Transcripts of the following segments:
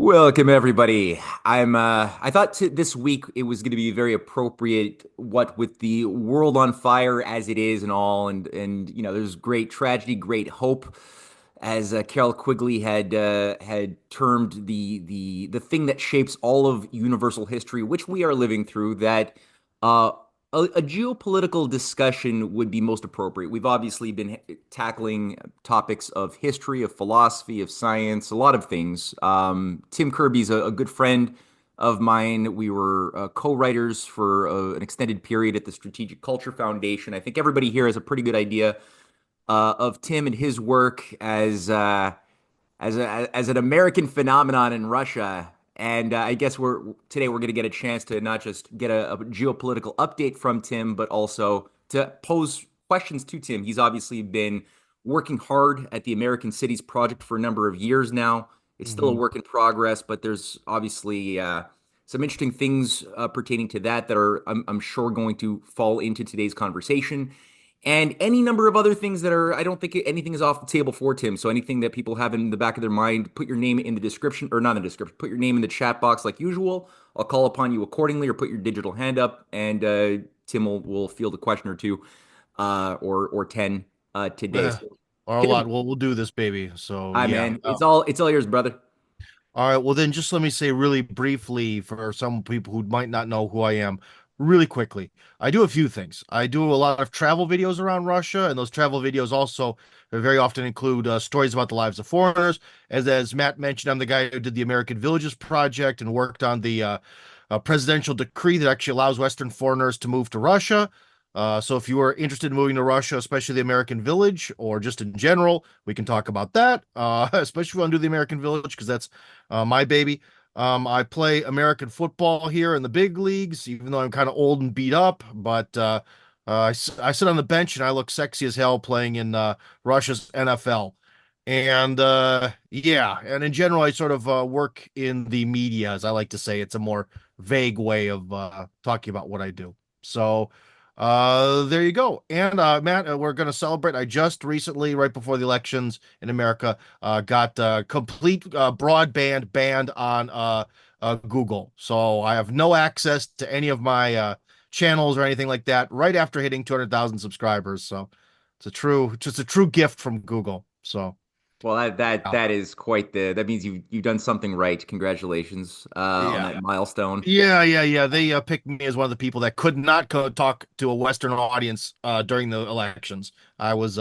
Welcome everybody. I thought this week it was going to be very appropriate what with the world on fire as it is and all and there's great tragedy, great hope as Carol Quigley had termed the thing that shapes all of universal history, which we are living through, that uh a geopolitical discussion would be most appropriate. We've obviously been tackling topics of history, of philosophy, of science, a lot of things. Tim Kirby's a good friend of mine. We were co-writers for an extended period at the Strategic Culture Foundation. I think everybody here has a pretty good idea of Tim and his work as an American phenomenon in Russia. And I guess today we're going to get a chance to not just get a geopolitical update from Tim, but also to pose questions to Tim. He's obviously been working hard at the American Cities Project for a number of years now. It's still a hmm work in progress, but there's obviously some interesting things pertaining to that are, I'm sure, going to fall into today's conversation. And any number of other things that are, I don't think anything is off the table for Tim. So anything that people have in the back of their mind, put your name in the description, or not in the description, put your name in the chat box like usual. I'll call upon you accordingly, or put your digital hand up, and Tim will field a question or two, or 10 today. Eh, So, or a lot. Tim, We'll do this, baby. So hi yeah. man, it's all yours, brother. All right. Well, then just let me say really briefly for some people who might not know who I am, really quickly. I do a few things. I do a lot of travel videos around Russia, and those travel videos also very often include stories about the lives of foreigners. As Matt mentioned, I'm the guy who did the American Villages Project and worked on the presidential decree that actually allows Western foreigners to move to Russia. So if you are interested in moving to Russia, especially the American Village, or just in general, we can talk about that. Especially if you want to do the American Village, because that's my baby. I play American football here in the big leagues, even though I'm kind of old and beat up. But I sit on the bench and I look sexy as hell playing in Russia's NFL. And yeah, and in general, I sort of work in the media, as I like to say. It's a more vague way of talking about what I do. So there you go. And Matt, we're going to celebrate. I just recently, right before the elections in America, got complete broadband banned on Google. So I have no access to any of my channels or anything like that right after hitting 200,000 subscribers. So just a true gift from Google. So Well, that yeah. that is quite that means you've done something right. Congratulations on Yeah. that milestone. Yeah. They picked me as one of the people that could not talk to a Western audience during the elections. I was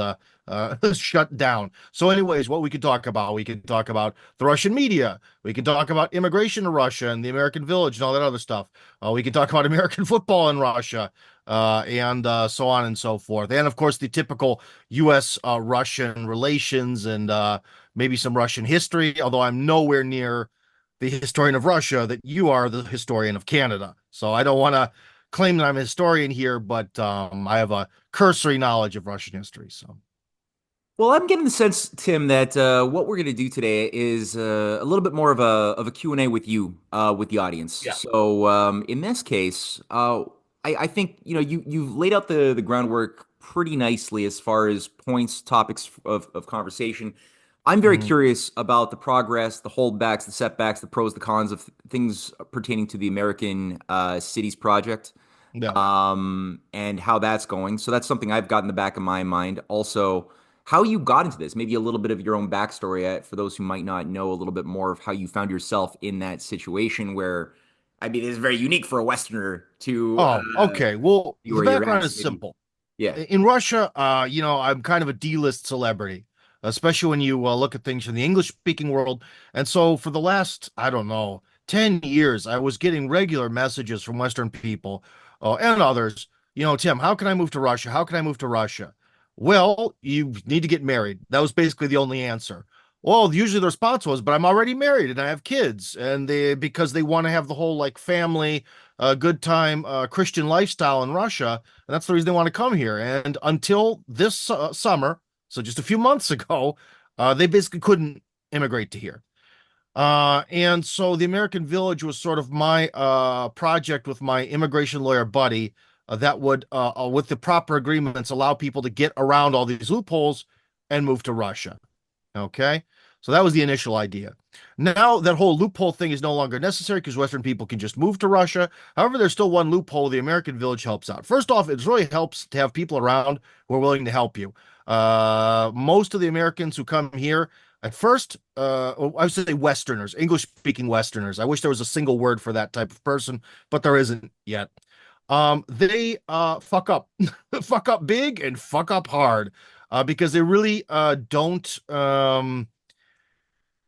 shut down. So, anyways, what we could talk about the Russian media. We can talk about immigration to Russia and the American village and all that other stuff. We can talk about American football in Russia, and so on and so forth. And of course, the typical U.S. Russian relations and maybe some Russian history. Although I'm nowhere near the historian of Russia that you are the historian of Canada. So I don't want to claim that I'm a historian here, but I have a cursory knowledge of Russian history. So Well, I'm getting the sense, Tim, that what we're going to do today is a little bit more of a Q and A with you, with the audience. yeah. So, in this case, I think you've laid out the groundwork pretty nicely as far as points, topics of conversation. I'm very hmm curious about the progress, the holdbacks, the setbacks, the pros, the cons of things pertaining to the American Cities Project, Yeah. and how that's going. So that's something I've got in the back of my mind. Also, how you got into this, maybe a little bit of your own backstory for those who might not know a little bit more of how you found yourself in that situation where, I mean, it's very unique for a Westerner to Oh, okay. Well, be the where you're background at. So is maybe, simple. yeah. In Russia, I'm kind of a D-list celebrity, especially when you look at things from the English-speaking world. And so for the last, I don't know, 10 years, I was getting regular messages from Western people and others. Tim, how can I move to Russia? How can I move to Russia? Well, you need to get married. That was basically the only answer. Well, usually the response was, but I'm already married and I have kids. And because they want to have the whole like family, good time, Christian lifestyle in Russia. And that's the reason they want to come here. And until this summer, so just a few months ago, they basically couldn't immigrate to here. And so the American Village was sort of my project with my immigration lawyer buddy that would, with the proper agreements, allow people to get around all these loopholes and move to Russia. Okay. So that was the initial idea. Now that whole loophole thing is no longer necessary because Western people can just move to Russia. However, there's still one loophole the American village helps out. First off, it really helps to have people around who are willing to help you. Most of the Americans who come here at first, I would say Westerners, English speaking Westerners. I wish there was a single word for that type of person, but there isn't yet. They fuck up, fuck up big and fuck up hard because they really don't.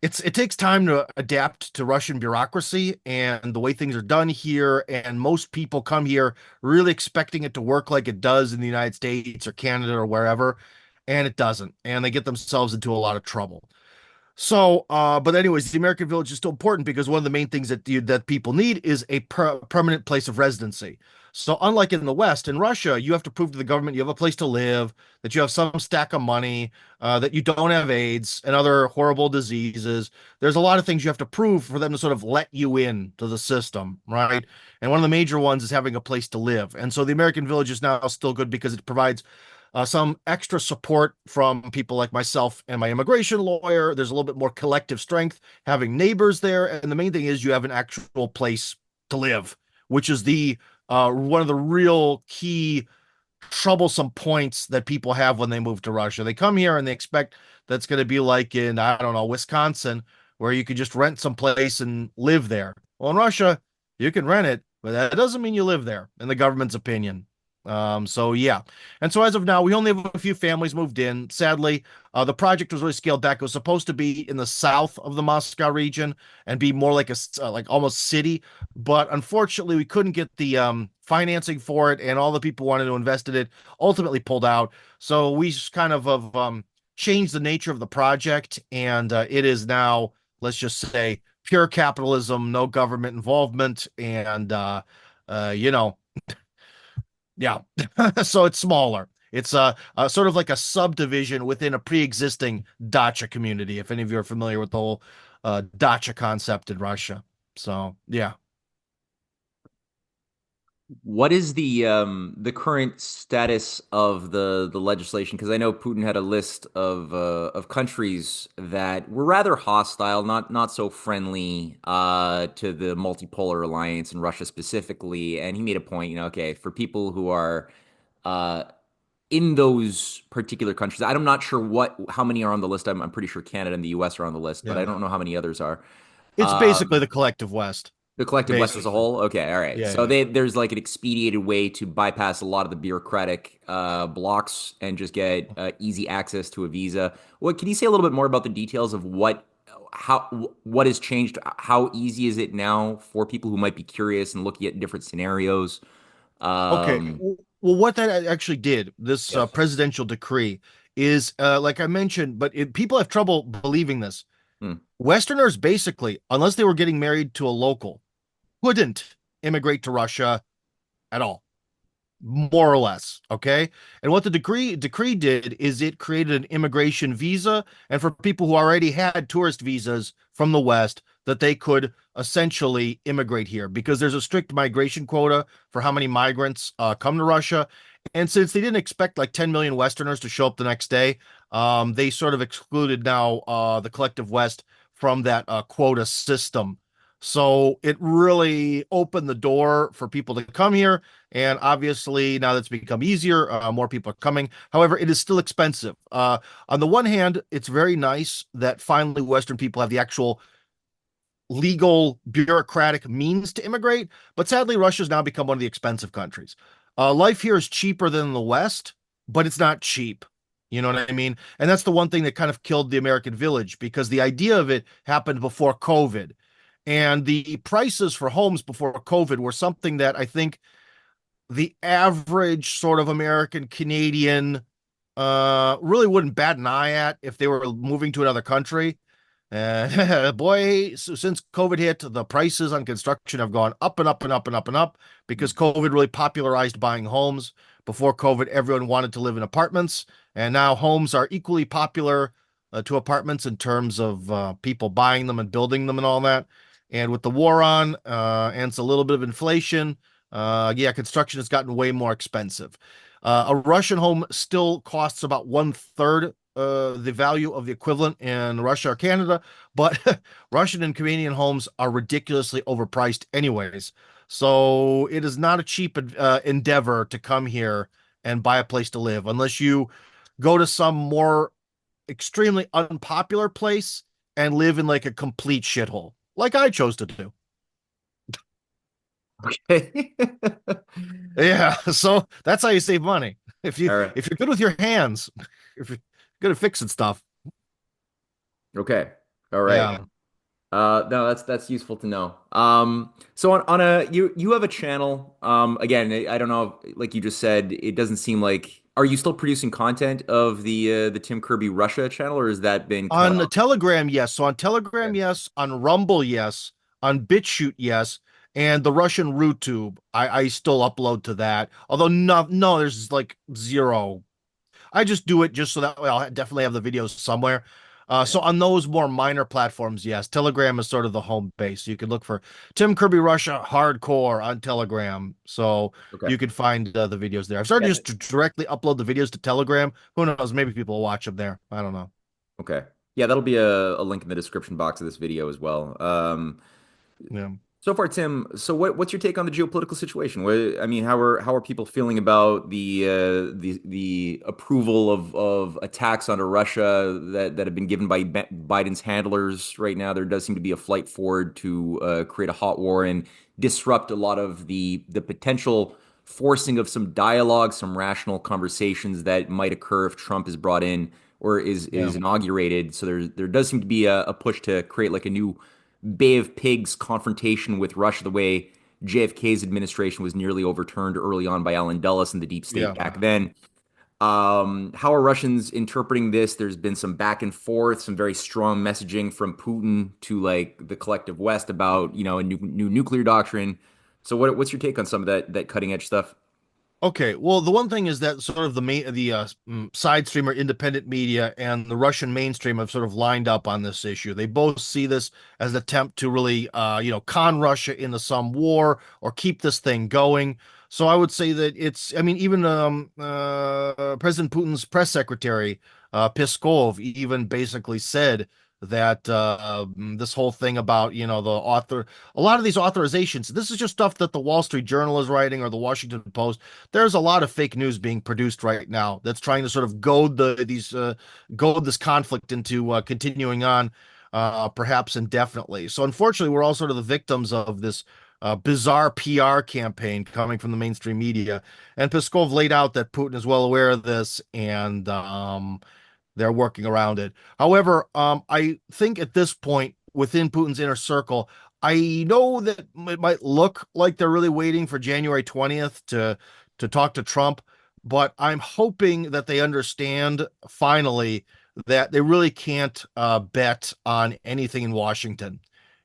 It takes time to adapt to Russian bureaucracy and the way things are done here. And most people come here really expecting it to work like it does in the United States or Canada or wherever, and it doesn't. And they get themselves into a lot of trouble. So, but anyways, the American village is still important because one of the main things that people need is a permanent place of residency. So, unlike in the West, in Russia, you have to prove to the government you have a place to live, that you have some stack of money, that you don't have AIDS and other horrible diseases. There's a lot of things you have to prove for them to sort of let you in to the system, right? And one of the major ones is having a place to live. And so, the American village is now still good because it provides some extra support from people like myself and my immigration lawyer. There's a little bit more collective strength having neighbors there. And the main thing is you have an actual place to live, which is the one of the real key troublesome points that people have when they move to Russia. They come here and they expect that's going to be like in, I don't know, Wisconsin, where you could just rent some place and live there. Well, in Russia, you can rent it, but that doesn't mean you live there, in the government's opinion. So yeah. And so as of now, we only have a few families moved in. Sadly, the project was really scaled back. It was supposed to be in the south of the Moscow region and be more like like almost city, but unfortunately, we couldn't get the financing for it, and all the people wanted to invest in it ultimately pulled out. So we just kind of have changed the nature of the project, and it is now, let's just say, pure capitalism, no government involvement, and you know. Yeah. So it's smaller. It's a sort of like a subdivision within a pre-existing dacha community, if any of you are familiar with the whole dacha concept in Russia. So, yeah. What is the current status of the legislation? Because I know Putin had a list of countries that were rather hostile, not so friendly to the multipolar alliance and Russia specifically. And he made a point, okay, for people who are uh, in those particular countries, I'm not sure how many are on the list. I'm pretty sure Canada and the U.S. are on the list, but I Yeah. don't know how many others are. It's basically the collective West, The collective West as a basically. whole? Okay, all right. Yeah, So yeah. there's like an expedited way to bypass a lot of the bureaucratic blocks and just get easy access to a visa. What can you say a little bit more about the details of what has changed? How easy is it now for people who might be curious and looking at different scenarios? Okay. Um, Well, what that actually did, this yes. presidential decree, is like I mentioned, but people have trouble believing this. Hmm. Westerners basically, unless they were getting married to a local, couldn't immigrate to Russia at all, more or less. Okay. And what the decree did is it created an immigration visa, and for people who already had tourist visas from the West, that they could essentially immigrate here because there's a strict migration quota for how many migrants come to Russia. And since they didn't expect like 10 million Westerners to show up the next day, they sort of excluded now the collective West from that quota system. So it really opened the door for people to come here, and obviously, now that's become easier, more people are coming. However, it is still expensive. On the one hand, it's very nice that finally Western people have the actual legal bureaucratic means to immigrate, but sadly, Russia's now become one of the expensive countries. Life here is cheaper than the West, but it's not cheap. You know what I mean? And that's the one thing that kind of killed the American village because the idea of it happened before COVID. And the prices for homes before COVID were something that I think the average sort of American Canadian really wouldn't bat an eye at if they were moving to another country. Boy, since COVID hit, the prices on construction have gone up and up and up and up and up because COVID really popularized buying homes. Before COVID, everyone wanted to live in apartments, and now homes are equally popular to apartments in terms of people buying them and building them and all that. And with the war on, and it's a little bit of inflation, yeah, construction has gotten way more expensive. A Russian home still costs about one third the value of the equivalent in Russia or Canada, but Russian and Canadian homes are ridiculously overpriced anyways. So it is not a cheap endeavor to come here and buy a place to live unless you go to some more extremely unpopular place and live in like a complete shithole, like I chose to do. Okay. Yeah, so that's how you save money. All right. If you're good with your hands, if you're good at fixing stuff. Okay. All right. Yeah. No, that's useful to know. So on a you have a channel. Again, I don't know, like you just said, it doesn't seem like. Are you still producing content of the Tim Kirby Russia channel, or has that been cut On the off? Telegram, yes. So on Okay. Telegram, yes. On Rumble, yes. On BitChute, yes. And the Russian RooTube, I still upload to that. Although no, there's like zero. I just do it just so that way I'll definitely have the videos somewhere. Yeah. So on those more minor platforms, yes, Telegram is sort of the home base. You can look for Tim Kirby Russia Hardcore on Telegram, so Okay. you can find the videos there. I've started Yeah. just to directly upload the videos to Telegram. Who knows? Maybe people will watch them there. I don't know. Okay. Yeah, that'll be a link in the description box of this video as well. Yeah. So far, Tim, so what's your take on the geopolitical situation? I mean, how are people feeling about the approval of attacks onto Russia that have been given by Biden's handlers right now? There does seem to be a flight forward to create a hot war and disrupt a lot of the potential forcing of some dialogue, some rational conversations that might occur if Trump is brought in or Yeah. is inaugurated. So there does seem to be a push to create like a new Bay of Pigs confrontation with Russia, the way JFK's administration was nearly overturned early on by Alan Dulles and the deep state Yeah. back then. How are Russians interpreting this? There's been some back and forth, some very strong messaging from Putin to like the collective West about, a new nuclear doctrine. So what's your take on some of that cutting edge stuff? Okay, well, the one thing is that sort of the side stream or independent media and the Russian mainstream have sort of lined up on this issue. They both see this as an attempt to really, con Russia into some war or keep this thing going. So I would say that I mean, even President Putin's press secretary, Peskov, even basically said that this whole thing about, a lot of these authorizations, this is just stuff that the Wall Street Journal is writing or the Washington Post. There's a lot of fake news being produced right now that's trying to sort of goad this conflict into continuing on, perhaps indefinitely. So unfortunately, we're all sort of the victims of this bizarre PR campaign coming from the mainstream media. And Peskov laid out that Putin is well aware of this, and they're working around it. However, I think at this point within Putin's inner circle, I know that it might look like they're really waiting for January 20th to talk to Trump, but I'm hoping that they understand finally that they really can't bet on anything in Washington,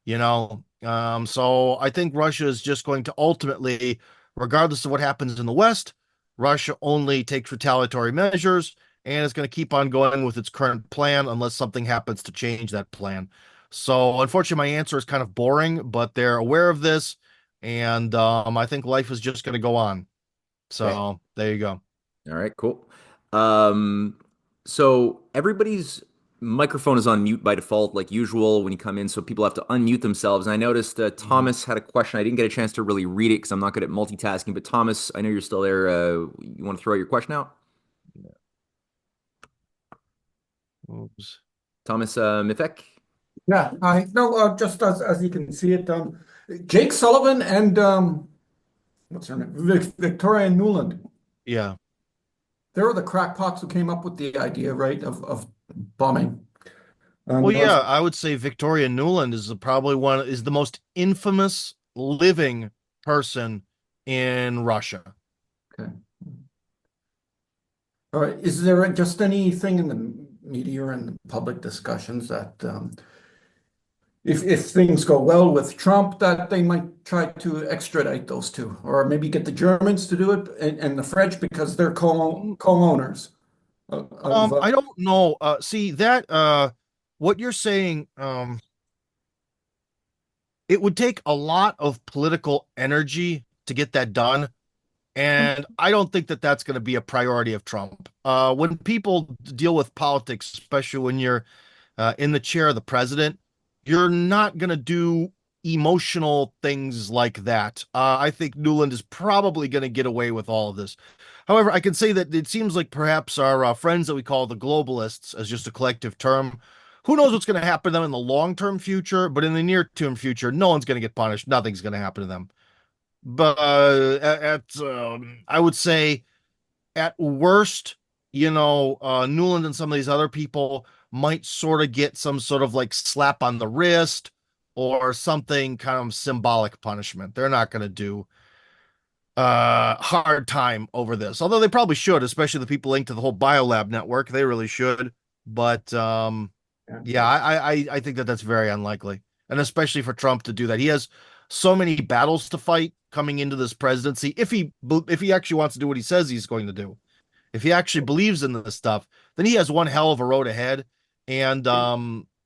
So I think Russia is just going to ultimately, regardless of what happens in the West, Russia only takes retaliatory measures and it's going to keep on going with its current plan unless something happens to change that plan. So, unfortunately, my answer is kind of boring, but they're aware of this, and I think life is just going to go on. Okay. So, there you go. All right, cool. Um, so everybody's microphone is on mute by default, like usual when you come in, so people have to unmute themselves. And I noticed Mhm. Thomas had a question. I didn't get a chance to really read it because I'm not good at multitasking. But Thomas, I know you're still there. You want to throw out your question out? Oops. Thomas Mifek? Yeah, I no, just as you can see it, Jake Sullivan and what's her name, Victoria Nuland. Yeah. They were the crackpots who came up with the idea, right, of bombing. Well, And yeah, I would say Victoria Nuland is probably is the most infamous living person in Russia. okay. All right, is there just anything in the media or in the public discussions that if things go well with Trump, that they might try to extradite those two, or maybe get the Germans to do it and the French because they're co-owners of I don't know. See that what you're saying, it would take a lot of political energy to get that done. And I don't think that that's going to be a priority of Trump. When people deal with politics, especially when you're in the chair of the president, you're not going to do emotional things like that. I think Newland is probably going to get away with all of this. However, I can say that it seems like perhaps our friends that we call the globalists, as just a collective term, who knows what's going to happen to them in the long-term future, but in the near-term future, no one's going to get punished. Nothing's going to happen to them. But I would say at worst, Newland and some of these other people might sort of get some sort of like slap on the wrist or something kind of symbolic punishment. They're not going to do hard time over this, although they probably should, especially the people linked to the whole biolab network. They really should. But Yeah. yeah, I think that that's very unlikely, and especially for Trump to do that. He has so many battles to fight coming into this presidency. If he actually wants to do what he says he's going to do, if he actually believes in this stuff, then he has one hell of a road ahead, and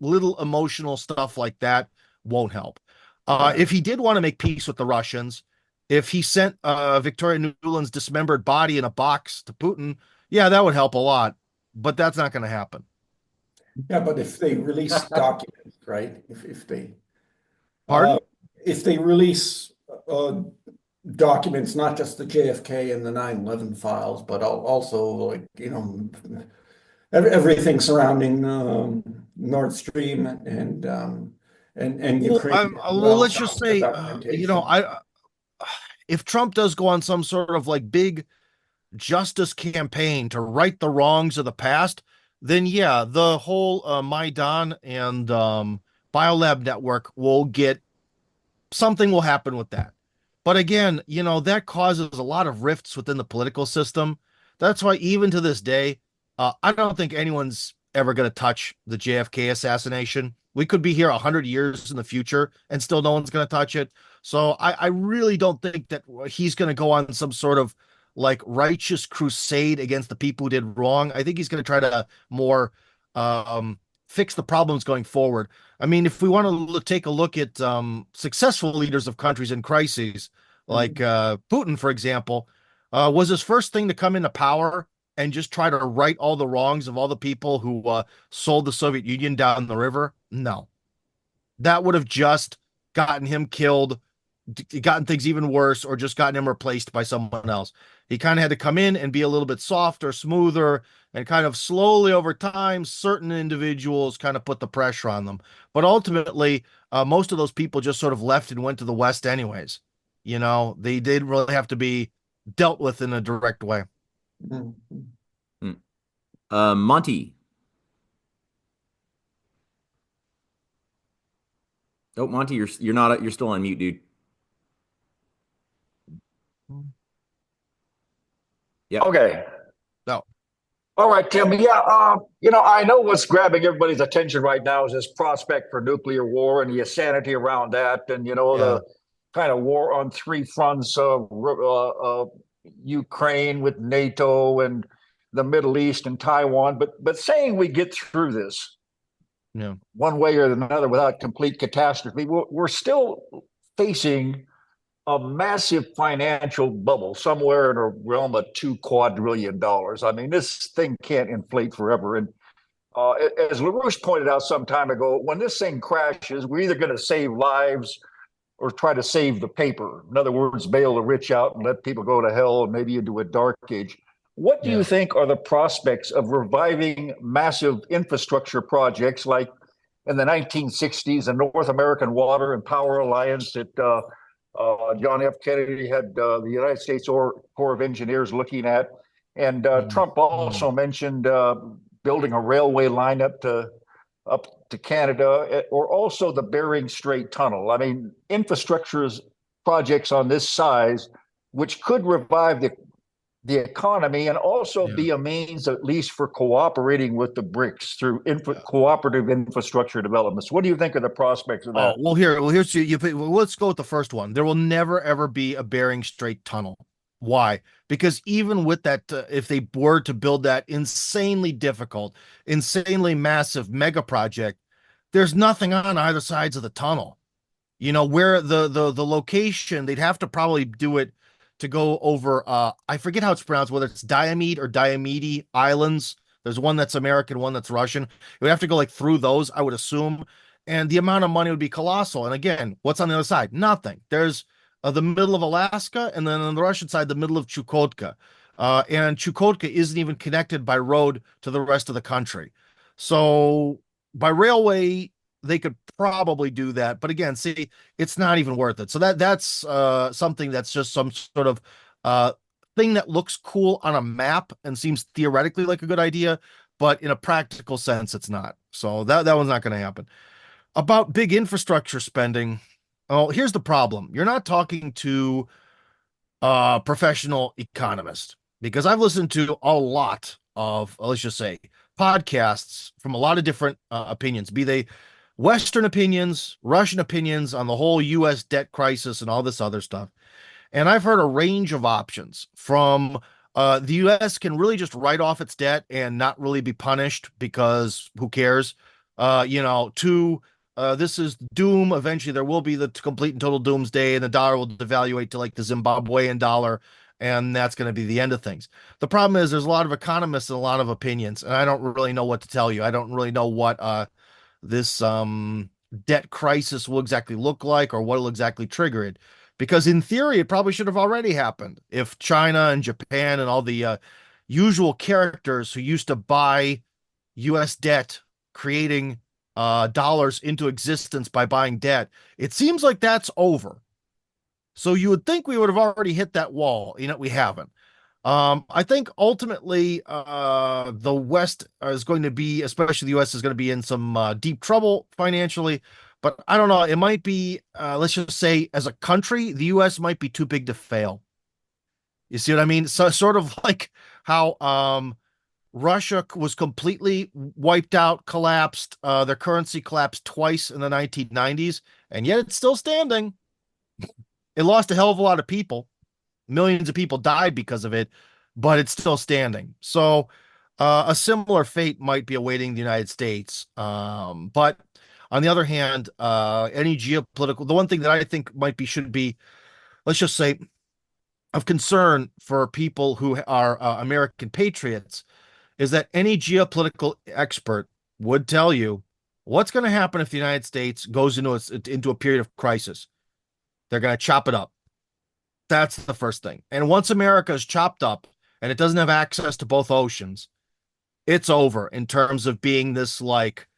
little emotional stuff like that won't help. Yeah. If he did want to make peace with the Russians, if he sent Victoria Nuland's dismembered body in a box to Putin, yeah, that would help a lot, but that's not going to happen. Yeah, but if they release documents, right? Uh, Pardon? if they release uh, documents, not just the JFK and the 9/11 files, but also like, everything surrounding Nord Stream and Well, Ukraine as well, well, let's just the say, documentation. I if Trump does go on some sort of like big justice campaign to right the wrongs of the past, then yeah, the whole Maidan and Biolab network will get something will happen with that. But again, that causes a lot of rifts within the political system. That's why even to this day, I don't think anyone's ever going to touch the JFK assassination. We could be here 100 years in the future and still no one's going to touch it. So I really don't think that he's going to go on some sort of like righteous crusade against the people who did wrong. I think he's going to try to more um, fix the problems going forward. I mean, if we want to take a look at successful leaders of countries in crises, like Mhm. Putin, for example, was his first thing to come into power and just try to right all the wrongs of all the people who sold the Soviet Union down the river? No, that would have just gotten him killed, gotten things even worse, or just gotten him replaced by someone else. He kind of had to come in and be a little bit softer, smoother, and kind of slowly over time, certain individuals kind of put the pressure on them. But ultimately, most of those people just sort of left and went to the West anyways. They didn't really have to be dealt with in a direct way. Mhm. Hmm. Monty. Oh, Monty, you're not you're still on mute, dude. Yep. Okay. No. All right, Tim. Yeah, I know what's grabbing everybody's attention right now is this prospect for nuclear war and the insanity around that, and Yeah. the kind of war on three fronts of Ukraine with NATO and the Middle East and Taiwan. But saying we get through this Yeah. one way or another without complete catastrophe, we're still facing a massive financial bubble somewhere in a realm of $2 quadrillion. I mean, this thing can't inflate forever. And as LaRouche pointed out some time ago, when this thing crashes, we're either going to save lives or try to save the paper. In other words, bail the rich out and let people go to hell and maybe into a dark age. What do you Yeah. think are the prospects of reviving massive infrastructure projects like in the 1960s, the North American Water and Power Alliance that John F. Kennedy had the United States Corps of Engineers looking at. And Mm. Trump also mentioned building a railway line up to Canada, or also the Bering Strait Tunnel. I mean, infrastructure projects on this size, which could revive the economy and also Yeah. be a means, at least, for cooperating with the BRICS through Yeah. cooperative infrastructure developments. What do you think of the prospects of Oh, that? well, here's well, let's go with the first one. There will never ever be a Bering Strait tunnel. Why? Because even with that, if they were to build that insanely difficult, insanely massive mega project, there's nothing on either sides of the tunnel. Where the location, they'd have to probably do it to go over I forget how it's pronounced, whether it's Diomede or Diomede Islands. There's one that's American, one that's Russian. You would have to go like through those, I would assume. And the amount of money would be colossal. And again, what's on the other side? Nothing. There's the middle of Alaska, and then on the Russian side, the middle of Chukotka. And Chukotka isn't even connected by road to the rest of the country. So by railway, they could probably do that. But again, see, it's not even worth it. So that's something that's just some sort of uh, thing that looks cool on a map and seems theoretically like a good idea, but in a practical sense, it's not. So that one's not going to happen. About big infrastructure spending, oh, here's the problem. You're not talking to a professional economist because I've listened to a lot of, let's just say, podcasts from a lot of different opinions, be they Western opinions, Russian opinions on the whole US debt crisis and all this other stuff. And I've heard a range of options from the US can really just write off its debt and not really be punished because who cares? To this is doom. Eventually, there will be the complete and total doomsday, and the dollar will devaluate to like the Zimbabwean dollar, and that's going to be the end of things. The problem is there's a lot of economists and a lot of opinions, and I don't really know what to tell you. I don't really know what this debt crisis will exactly look like or what will exactly trigger it. Because in theory, it probably should have already happened if China and Japan and all the usual characters who used to buy U.S. debt, creating dollars into existence by buying debt. It seems like that's over. So you would think we would have already hit that wall. We haven't. I think ultimately the West is going to be, especially the U.S., is going to be in some deep trouble financially. But I don't know. It might be, let's just say, as a country, the U.S. might be too big to fail. You see what I mean? So sort of like how Russia was completely wiped out, collapsed. Their currency collapsed twice in the 1990s, and yet it's still standing. It lost a hell of a lot of people. Millions of people died because of it, but it's still standing. So a similar fate might be awaiting the United States. But on the other hand, any geopolitical, the one thing that I think should be, let's just say, of concern for people who are American patriots is that any geopolitical expert would tell you what's going to happen if the United States goes into a period of crisis. They're going to chop it up. That's the first thing. And once America is chopped up and it doesn't have access to both oceans, it's over in terms of being this like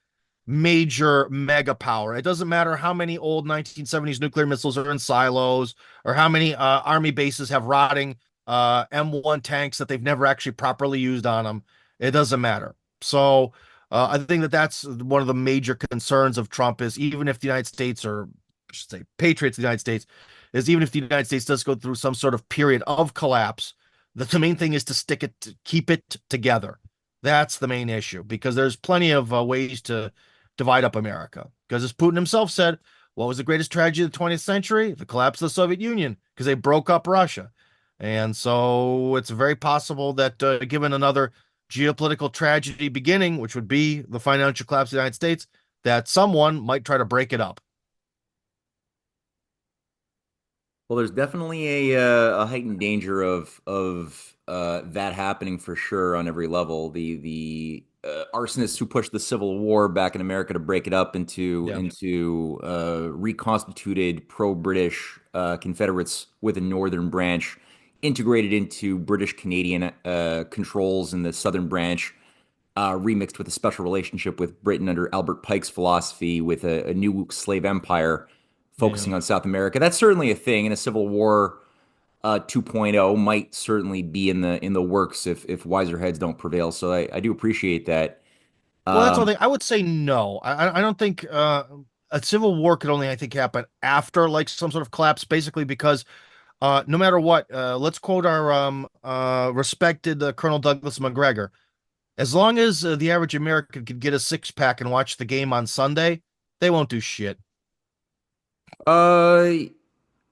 major mega power. It doesn't matter how many old 1970s nuclear missiles are in silos or how many army bases have rotting M1 tanks that they've never actually properly used on them. It doesn't matter. So I think that's one of the major concerns of Trump is even if the United States, or I should say patriots of the United States, is even if the United States does go through some sort of period of collapse, the main thing is to keep it together. That's the main issue because there's plenty of ways to divide up America. Because as Putin himself said, what was the greatest tragedy of the 20th century? The collapse of the Soviet Union, because they broke up Russia. And so it's very possible that given another geopolitical tragedy beginning, which would be the financial collapse of the United States, that someone might try to break it up. Well, there's definitely a heightened danger of that happening for sure on every level. The arsonists who pushed the Civil War back in America to break it up into reconstituted pro-British Confederates with a northern branch integrated into British Canadian controls in the southern branch, remixed with a special relationship with Britain under Albert Pike's philosophy with a new slave empire Yeah. focusing on South America. That's certainly a thing, and a Civil War 2.0 might certainly be in the works if wiser heads don't prevail. So I do appreciate that. Well, that's one Um, thing. I would say no. I don't think a civil war could only, I think, happen after like some sort of collapse, basically because no matter what, let's quote our respected Colonel Douglas McGregor. As long as the average American can get a six pack and watch the game on Sunday, they won't do shit. uh,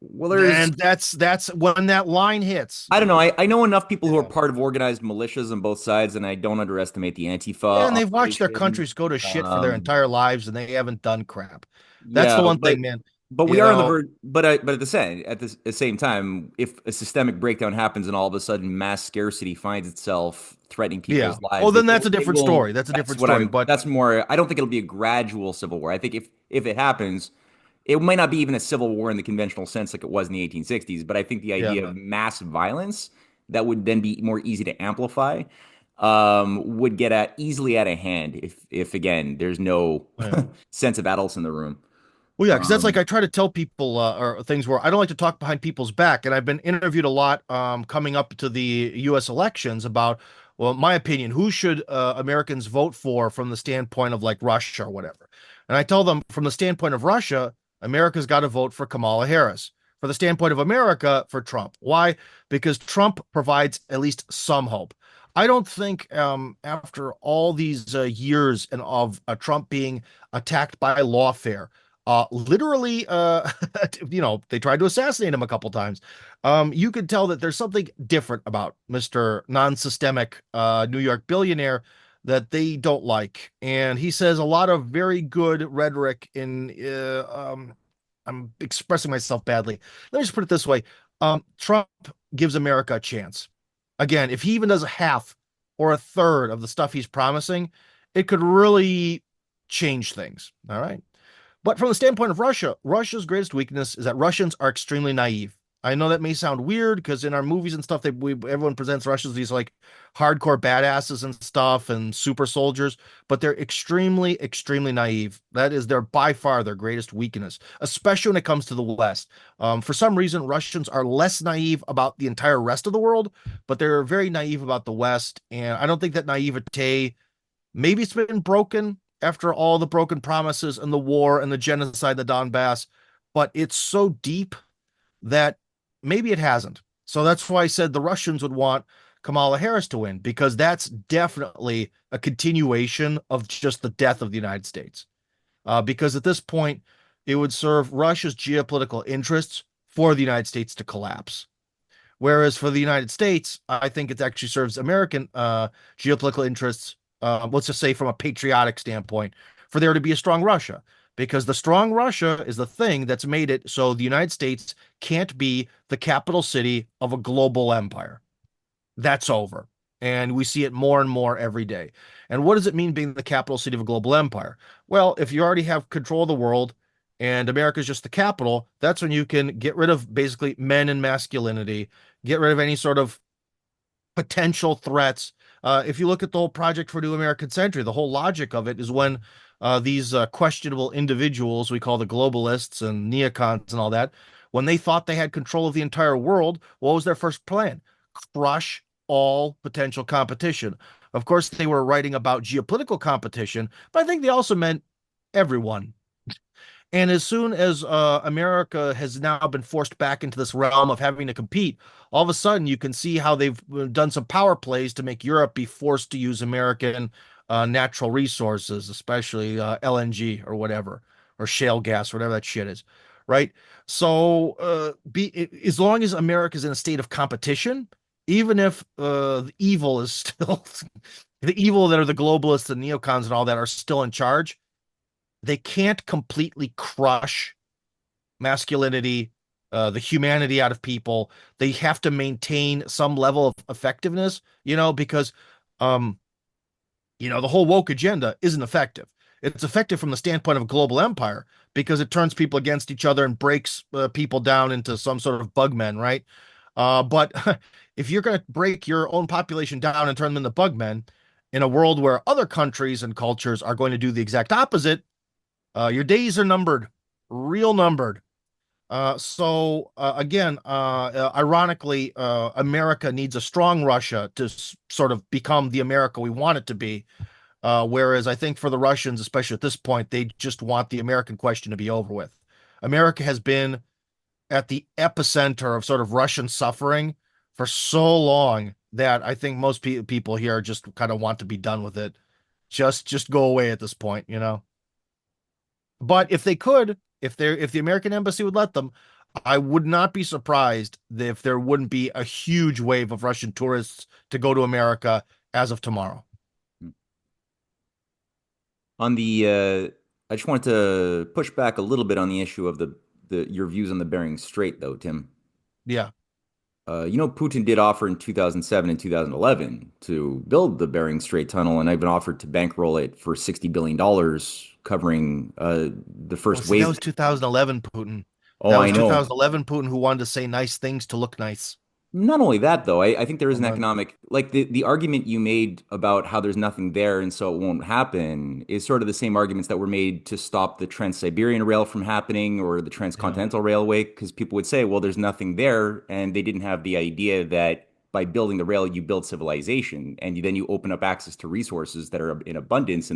well, there's And that's when that line hits. I don't know. I know enough people who are Yeah. part of organized militias on both sides, and I don't underestimate the Antifa Yeah, and they've watched their operation. countries go to shit for their Um, entire lives, and they haven't done crap. That's yeah, the one but thing, man. But we You are on the know, verge. But at the same time, if a systemic breakdown happens and all of a sudden mass scarcity finds itself threatening yeah. people's Oh, lives, then that's a it different will. story. That's a That's different what story. I'm. But That's more. I don't think it'll be a gradual civil war. I think if it happens, it might not be even a civil war in the conventional sense like it was in the 1860s. But I think the yeah, idea of mass violence that would then be more easy to amplify would get easily out of hand if again there's no yeah. sense of adults in the room. Well, yeah, because that's like Um, I try to tell people or things where I don't like to talk behind people's back, and I've been interviewed a lot coming up to the U.S. elections about, well, my opinion, who should Americans vote for from the standpoint of like Russia or whatever, and I tell them from the standpoint of Russia, America's got to vote for Kamala Harris. For the standpoint of America, for Trump. Why? Because Trump provides at least some hope. I don't think after all these years and of Trump being attacked by lawfare literally they tried to assassinate him a couple times. You could tell that there's something different about Mr. Non-Systemic New York billionaire that they don't like, and he says a lot of very good rhetoric in I'm expressing myself badly. Let me just put it this way. Trump gives America a chance. Again, if he even does a half or a third of the stuff he's promising, it could really change things. All right. But from the standpoint of Russia, Russia's greatest weakness is that Russians are extremely naive. I know that may sound weird because in our movies and stuff, everyone presents Russians these like hardcore badasses and stuff and super soldiers, but they're extremely, extremely naive. That is their by far their greatest weakness, especially when it comes to the West. For some reason, Russians are less naive about the entire rest of the world, but they're very naive about the West. And I don't think that naivete, maybe it's been broken after all the broken promises and the war and the genocide, the Donbass, but it's so deep that maybe it hasn't. So that's why I said the Russians would want Kamala Harris to win, because that's definitely a continuation of just the death of the United States. Because at this point, it would serve Russia's geopolitical interests for the United States to collapse. Whereas for the United States, I think it actually serves American geopolitical interests, let's just say from a patriotic standpoint, for there to be a strong Russia. Because the strong Russia is the thing that's made it so the United States can't be the capital city of a global empire. That's over. And we see it more and more every day. And what does it mean being the capital city of a global empire? Well, if you already have control of the world and America is just the capital, that's when you can get rid of basically men and masculinity, get rid of any sort of potential threats. If you look at the whole Project for New American Century, the whole logic of it is when these questionable individuals, we call the globalists and neocons and all that, when they thought they had control of the entire world, what was their first plan? Crush all potential competition. Of course, they were writing about geopolitical competition, but I think they also meant everyone. And as soon as America has now been forced back into this realm of having to compete, all of a sudden you can see how they've done some power plays to make Europe be forced to use American natural resources, especially LNG or whatever, or shale gas, whatever that shit is, right? So, as long as America is in a state of competition, even if the evil is still the evil that are the globalists and neocons and all that are still in charge, they can't completely crush masculinity, the humanity out of people. They have to maintain some level of effectiveness, because, um, the whole woke agenda isn't effective. It's effective from the standpoint of a global empire because it turns people against each other and breaks people down into some sort of bugmen, right? But if you're going to break your own population down and turn them into bugmen in a world where other countries and cultures are going to do the exact opposite, your days are numbered, real numbered. Again, ironically, America needs a strong Russia to sort of become the America we want it to be. Whereas I think for the Russians, especially at this point, they just want the American question to be over with. America has been at the epicenter of sort of Russian suffering for so long that I think most people here just kind of want to be done with it. Just go away at this point. But if they could, if the American embassy would let them, I would not be surprised if there wouldn't be a huge wave of Russian tourists to go to America as of tomorrow. on the I just wanted to push back a little bit on the issue of the your views on the Bering Strait, though, Tim. Yeah. Putin did offer in 2007 and 2011 to build the Bering Strait tunnel, and I've been offered to bankroll it for $60 billion, covering the Well, first see, that wave. was 2011 Putin. Oh, That I was know. 2011 Putin who wanted to say nice things to look nice. Not only that, though, I think there is Hold an on. economic, like the argument you made about how there's nothing there and so it won't happen is sort of the same arguments that were made to stop the Trans-Siberian Rail from happening or the Yeah. Transcontinental Railway, because people would say, well, there's nothing there. And they didn't have the idea that by building the rail, you build civilization and then you open up access to resources that are in abundance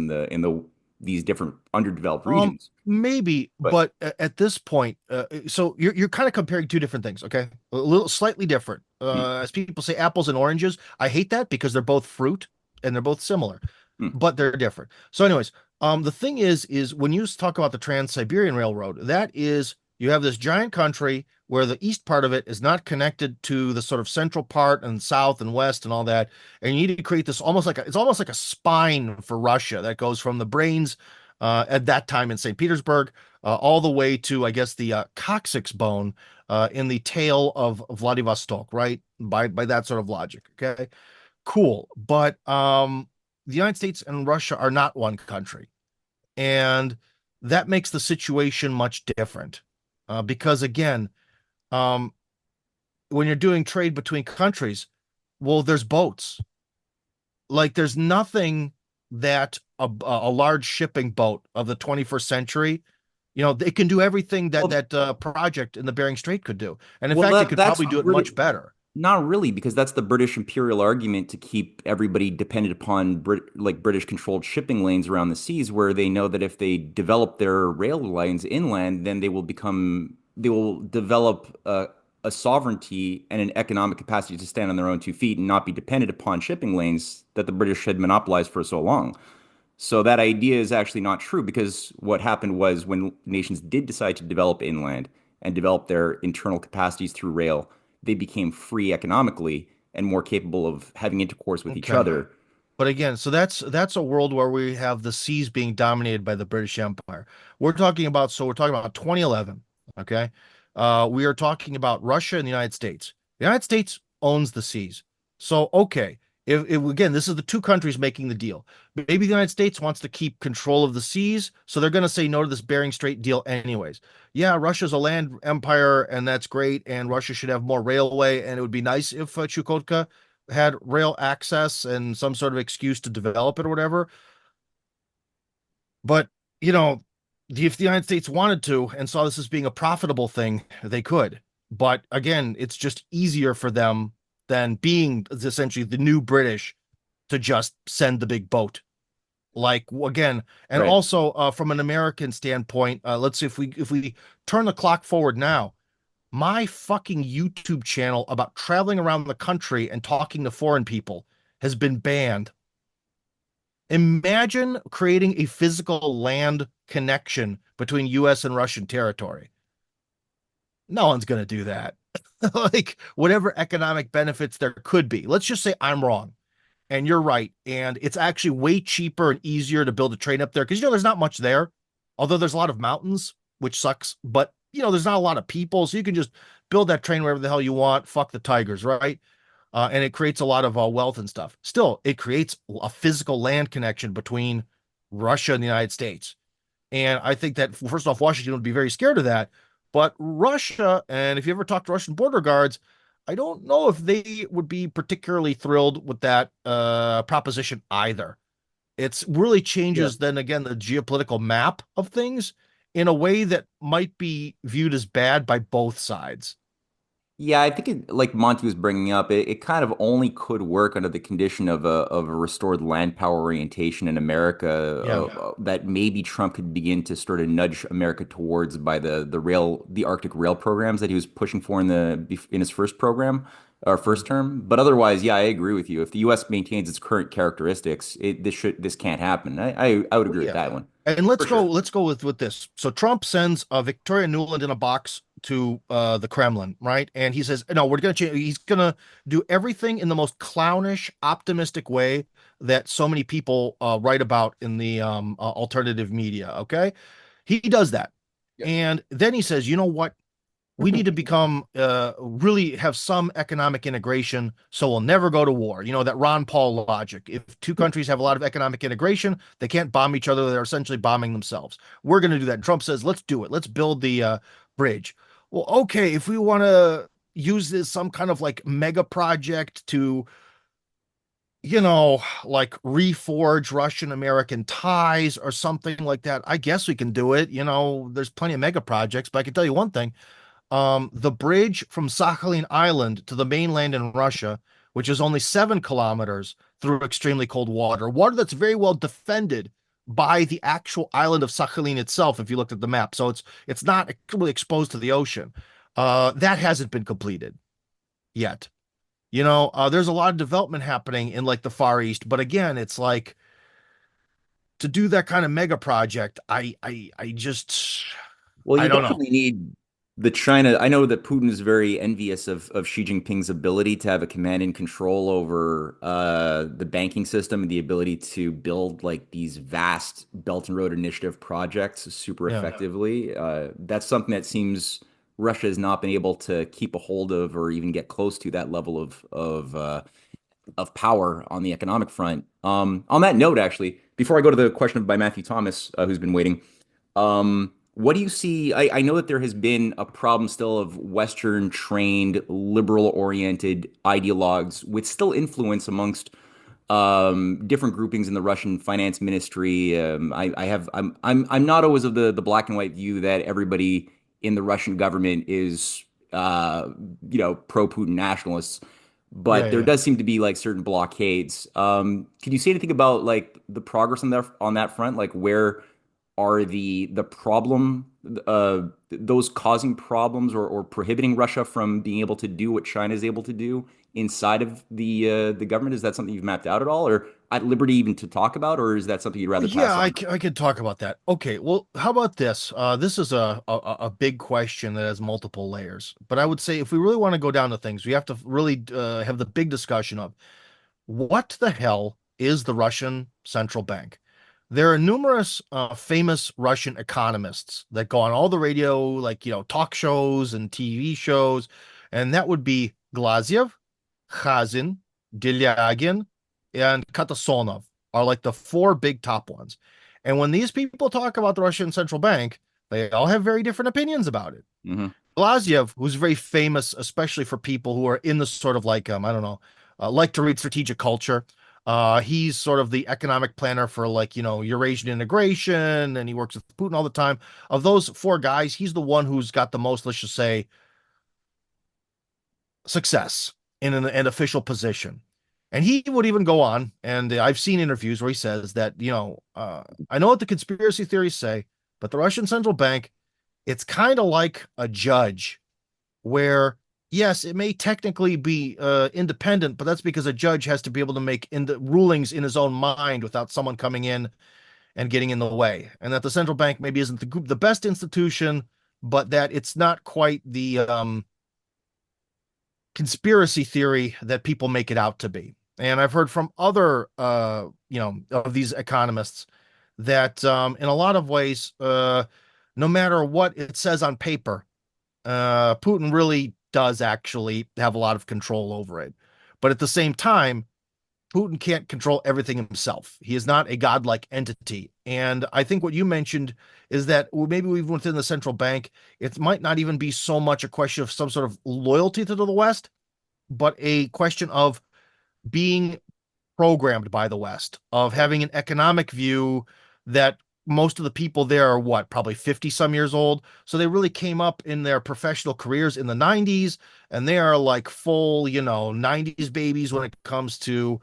these different underdeveloped regions. Maybe, But but at this point, so you're kind of comparing two different things, okay? A little slightly different. hmm, As people say, apples and oranges. I hate that because they're both fruit and they're both similar, hmm. but they're different. So, anyways, the thing is when you talk about the Trans-Siberian Railroad, that is, you have this giant country where the east part of it is not connected to the sort of central part and south and west and all that, and you need to create this it's almost like a spine for Russia that goes from the brains at that time in St. Petersburg, all the way to, I guess, the coccyx bone in the tail of Vladivostok, right? By that sort of logic. Okay, cool. But the United States and Russia are not one country, and that makes the situation much different. Because again, um, when you're doing trade between countries, well, there's boats. Like there's nothing that a large shipping boat of the 21st century, it can do everything that Well, project in the Bering Strait could do, and in well, fact, it could that's probably do it really much better. not really, because that's the British imperial argument to keep everybody dependent upon British controlled shipping lanes around the seas, where they know that if they develop their rail lines inland, then they will develop a sovereignty and an economic capacity to stand on their own 2 feet and not be dependent upon shipping lanes that the British had monopolized for so long. So that idea is actually not true, because what happened was when nations did decide to develop inland and develop their internal capacities through rail, they became free economically and more capable of having intercourse with each Okay. other. But again, so that's a world where we have the seas being dominated by the British Empire. We're talking about 2011, okay? We are talking about Russia and the United States. The United States owns the seas. So, okay, if again, this is the two countries making the deal. Maybe the United States wants to keep control of the seas, so they're going to say no to this Bering Strait deal anyways. Yeah, Russia's a land empire, and that's great, and Russia should have more railway, and it would be nice if Chukotka had rail access and some sort of excuse to develop it or whatever. But, you know, if the United States wanted to and saw this as being a profitable thing, they could. But again, it's just easier for them than being essentially the new British to just send the big boat. Like again, and Right. also from an American standpoint, let's see if we turn the clock forward now. My fucking YouTube channel about traveling around the country and talking to foreign people has been banned. Imagine creating a physical land connection between US and Russian territory. No one's going to do that. Like, whatever economic benefits there could be. Let's just say I'm wrong and you're right. And it's actually way cheaper and easier to build a train up there because, there's not much there, although there's a lot of mountains, which sucks. But, there's not a lot of people. So you can just build that train wherever the hell you want. Fuck the tigers, right? And it creates a lot of wealth and stuff. Still, it creates a physical land connection between Russia and the United States. And I think that, first off, Washington would be very scared of that. But Russia, and if you ever talk to Russian border guards, I don't know if they would be particularly thrilled with that proposition either. It's really Yeah. changes, then again, the geopolitical map of things in a way that might be viewed as bad by both sides. Yeah, I think like Monty was bringing up, it kind of only could work under the condition of a restored land power orientation in America, Yeah. that maybe Trump could begin to sort of nudge America towards by the Arctic rail programs that he was pushing for in his first program or first term. But otherwise, yeah, I agree with you. If the U.S. maintains its current characteristics, this can't happen. I would agree with Yeah. that one And for sure. let's go with this. So Trump sends Victoria Nuland in a box to the Kremlin, right? And he says, no, we're going to change. He's going to do everything in the most clownish, optimistic way that so many people write about in the alternative media. Okay, he does that. And then he says, you know what? We need to become really have some economic integration so we'll never go to war. You know, that Ron Paul logic. If two countries have a lot of economic integration, they can't bomb each other. They're essentially bombing themselves. We're going to do that. And Trump says, let's do it. Let's build the bridge. Well, okay, if we want to use this some kind of like mega project to, you know, like reforge Russian American ties or something like that, I guess we can do it. You know, there's plenty of mega projects, but I can tell you one thing, the bridge from Sakhalin Island to the mainland in Russia, which is only 7 kilometers through extremely cold water, water that's very well defended by the actual island of Sakhalin itself, if you looked at the map. So it's not really exposed to the ocean. That hasn't been completed yet. You know, there's a lot of development happening in like the Far East, but again, it's like to do that kind of mega project, I just Well, I you don't know. definitely need the China. I know that Putin is very envious of Xi Jinping's ability to have a command and control over the banking system and the ability to build like these vast Belt and Road Initiative projects super Yeah. effectively. That's something that seems Russia has not been able to keep a hold of or even get close to that level of power on the economic front. On that note, actually, before I go to the question by Matthew Thomas, who's been waiting, what do you see? I know that there has been a problem still of Western trained, liberal oriented ideologues with still influence amongst different groupings in the Russian finance ministry. I'm not always of the black and white view that everybody in the Russian government is pro Putin nationalists, Yeah, but there yeah. does seem to be like certain blockades. Can you say anything about like the progress on that front? Like where are the problem those causing problems or prohibiting Russia from being able to do what China is able to do inside of the government? Is that something you've mapped out at all, or at liberty even to talk about, or is that something you'd rather Yeah, pass on? I could talk about that. Okay, well, how about this? This is a big question that has multiple layers. But I would say if we really want to go down to things, we have to really have the big discussion of what the hell is the Russian central bank? There are numerous famous Russian economists that go on all the radio, like, you know, talk shows and TV shows, and that would be Glaziev, Khazin, Delyagin, and Katasonov are like the four big top ones. And when these people talk about the Russian central bank, they all have very different opinions about it. Hmm. Glaziev, who's very famous, especially for people who are in the sort of like, I don't know, like to read strategic culture. He's sort of the economic planner for like, you know, Eurasian integration, and he works with Putin all the time. Of those four guys, he's the one who's got the most, let's just say, success in an official position. And he would even go on, and I've seen interviews where he says that, you know, I know what the conspiracy theories say, but the Russian central bank, it's kind of like a judge where, yes, it may technically be independent, but that's because a judge has to be able to make rulings in his own mind without someone coming in and getting in the way. And that the central bank maybe isn't the best institution, but that it's not quite the conspiracy theory that people make it out to be. And I've heard from other, of these economists that in a lot of ways, no matter what it says on paper, Putin really does actually have a lot of control over it. But at the same time, Putin can't control everything himself. He is not a godlike entity. And I think what you mentioned is that maybe even within the central bank, it might not even be so much a question of some sort of loyalty to the West, but a question of being programmed by the West, of having an economic view that most of the people there are what, probably 50 some years old. So they really came up in their professional careers in the 90s, and they are like full, 90s babies when it comes to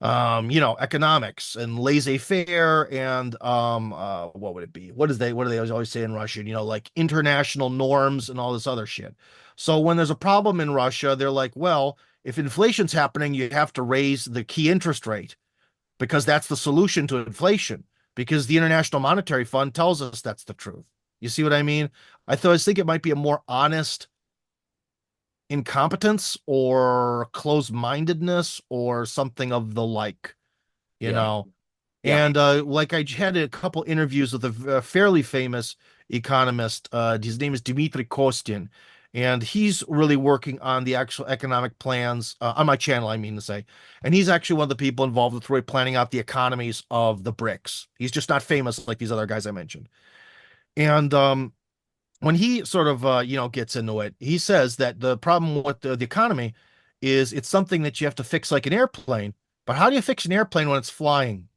economics and laissez-faire and what would it be? What do they always say in Russian? Like international norms and all this other shit. So when there's a problem in Russia, they're like, well, if inflation's happening, you have to raise the key interest rate because that's the solution to inflation, because the International Monetary Fund tells us that's the truth. You see what I mean? I think it might be a more honest incompetence or closed-mindedness or something of the like, you Yeah. know. Yeah. And like I had a couple interviews with a fairly famous economist. His name is Dmitry Kostin, and he's really working on the actual economic plans on my channel, I mean to say. And he's actually one of the people involved with really planning out the economies of the BRICS. He's just not famous like these other guys I mentioned. And when he sort of gets into it, he says that the problem with the economy is it's something that you have to fix like an airplane. But how do you fix an airplane when it's flying?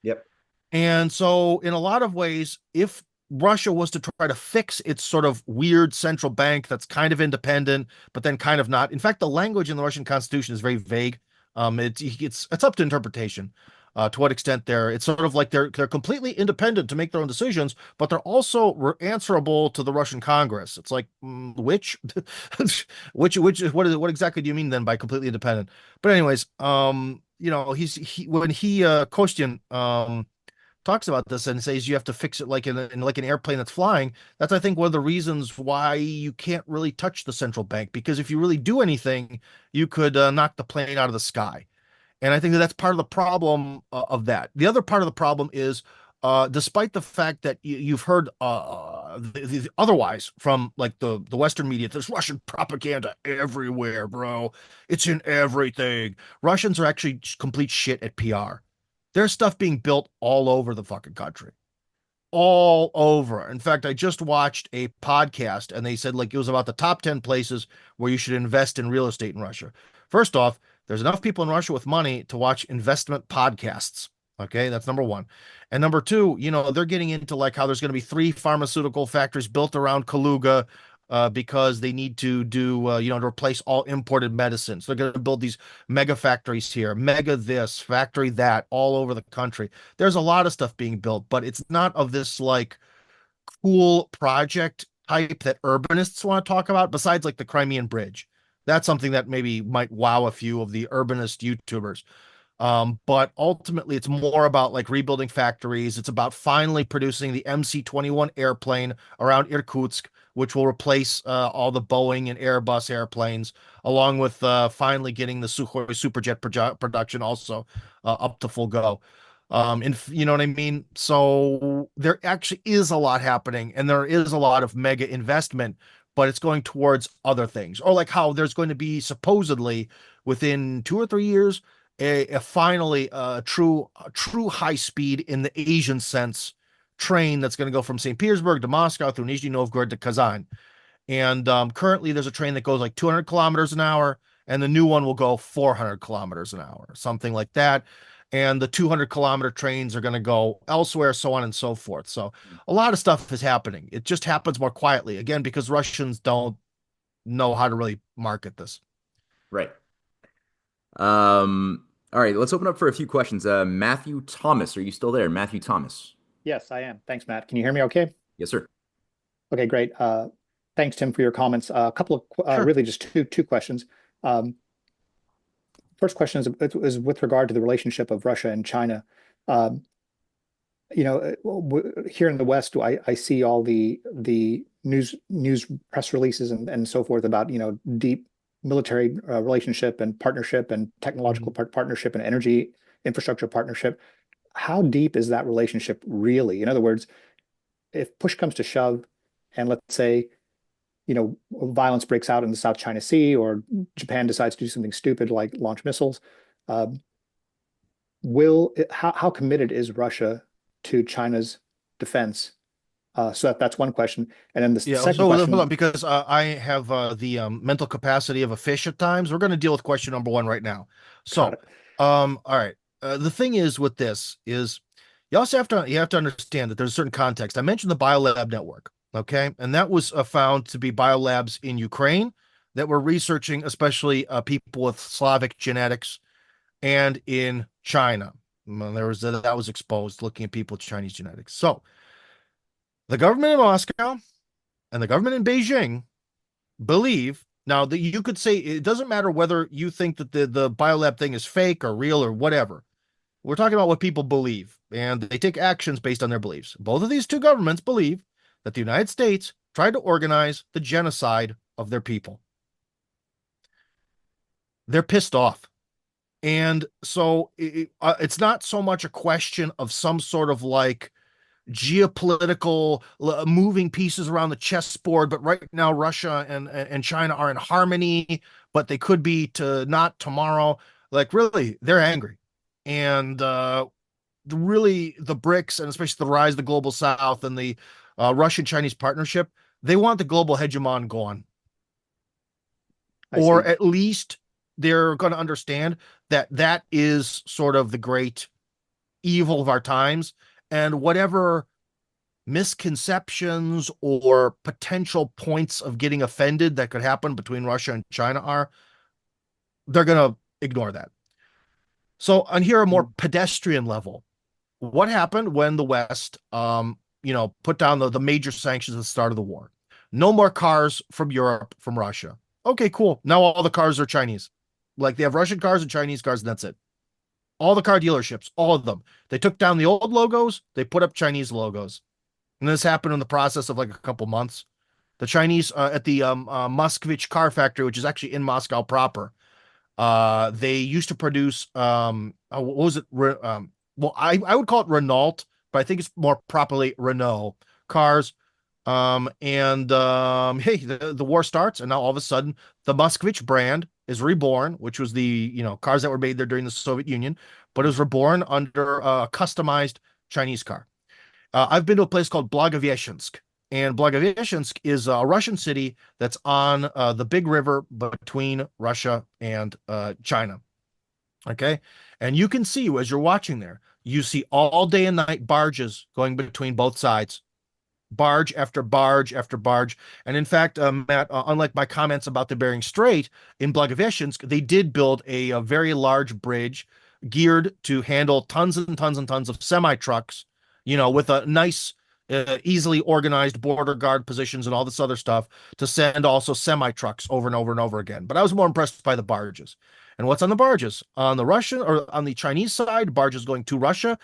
Yep. And so, in a lot of ways, if Russia was to try to fix its sort of weird central bank that's kind of independent, but then kind of not. In fact, the language in the Russian constitution is very vague. It's up to interpretation. To what extent it's sort of like they're completely independent to make their own decisions, but they're also answerable to the Russian Congress. It's like which, what exactly do you mean then by completely independent? But anyways, Kostian talks about this and says you have to fix it like in like an airplane that's flying. That's, I think, one of the reasons why you can't really touch the central bank, because if you really do anything, you could knock the plane out of the sky. And I think that that's part of the problem of that. The other part of the problem is, despite the fact that you've heard otherwise from like the Western media, there's Russian propaganda everywhere, bro. It's in everything. Russians are actually complete shit at PR. There's stuff being built all over the fucking country. All over. In fact, I just watched a podcast and they said like it was about the top 10 places where you should invest in real estate in Russia. First off, there's enough people in Russia with money to watch investment podcasts. Okay, that's number one. And number two, they're getting into like how there's going to be 3 pharmaceutical factories built around Kaluga because they need to do, to replace all imported medicines. They're going to build these mega factories here, mega this, factory that, all over the country. There's a lot of stuff being built, but it's not of this like cool project type that urbanists want to talk about, besides like the Crimean Bridge. That's something that maybe might wow a few of the urbanist YouTubers. But ultimately, it's more about like rebuilding factories. It's about finally producing the MC-21 airplane around Irkutsk, which will replace all the Boeing and Airbus airplanes, along with finally getting the Sukhoi Superjet production also up to full go. And you know what I mean? So there actually is a lot happening, and there is a lot of mega investment, but it's going towards other things. Or like how there's going to be supposedly within 2 or 3 years finally true high speed in the Asian sense train that's going to go from St. Petersburg to Moscow through Nizhny Novgorod to Kazan. And currently there's a train that goes like 200 kilometers an hour, and the new one will go 400 kilometers an hour, something like that. And the 200-kilometer trains are going to go elsewhere, so on and so forth. So a lot of stuff is happening. It just happens more quietly, again, because Russians don't know how to really market this. Right. All right, let's open up for a few questions. Matthew Thomas, are you still there? Matthew Thomas. Yes, I am. Thanks, Matt. Can you hear me okay? Yes, sir. Okay, great. Thanks, Tim, for your comments. A couple of Sure. really just two questions. First question is with regard to the relationship of Russia and China. Here in the West, I see all the news press releases and so forth about deep military relationship and partnership and technological partnership and energy infrastructure partnership. How deep is that relationship really? In other words, if push comes to shove, and let's say violence breaks out in the South China Sea, or Japan decides to do something stupid like launch missiles, how committed is Russia to China's defense? So that's one question. And then the second question. Hold on, because I have the mental capacity of a fish at times. We're going to deal with question number one right now. So, all right. The thing is with this is you also have to understand that there's a certain context. I mentioned the biolab network, okay, and that was found to be biolabs in Ukraine that were researching, especially people with Slavic genetics, and in China. That was exposed looking at people with Chinese genetics. So the government in Moscow and the government in Beijing believe now that you could say it doesn't matter whether you think that the biolab thing is fake or real or whatever. We're talking about what people believe, and they take actions based on their beliefs. Both of these two governments believe that the United States tried to organize the genocide of their people. They're pissed off. And so it's not so much a question of some sort of like geopolitical moving pieces around the chessboard, but right now Russia and China are in harmony, but they could be to not tomorrow. Like really, they're angry. And really the BRICS and especially the rise of the global south and the Russian Chinese partnership, they want the global hegemon gone. I Or see. at least they're going to understand that that is sort of the great evil of our times. And whatever misconceptions or potential points of getting offended that could happen between Russia and China are, they're going to ignore that. So on here, a more pedestrian level, what happened when the West, put down the major sanctions at the start of the war? No more cars from Europe, from Russia. Okay, cool. Now all the cars are Chinese. Like they have Russian cars and Chinese cars, and that's it. All the car dealerships, all of them. They took down the old logos, they put up Chinese logos. And this happened in the process of like a couple months. The Chinese at the Moskvich car factory, which is actually in Moscow proper, they used to produce what was it? Well, I would call it Renault, but I think it's more properly Renault cars. Hey, the war starts, and now all of a sudden the Moskvich brand is reborn, which was the cars that were made there during the Soviet Union, but it was reborn under a customized Chinese car. I've been to a place called Blagoveshchensk, and Blagoveshchensk is a Russian city that's on the big river between Russia and China. Okay. And you can see as you're watching there, you see all day and night barges going between both sides, barge after barge after barge. And in fact, Matt, unlike my comments about the Bering Strait in Blagoveshchensk, they did build a very large bridge geared to handle tons and tons and tons of semi trucks, with a nice, easily organized border guard positions and all this other stuff to send also semi trucks over and over and over again. But I was more impressed by the barges. And what's on the barges? On the Russian or on the Chinese side, barges going to Russia,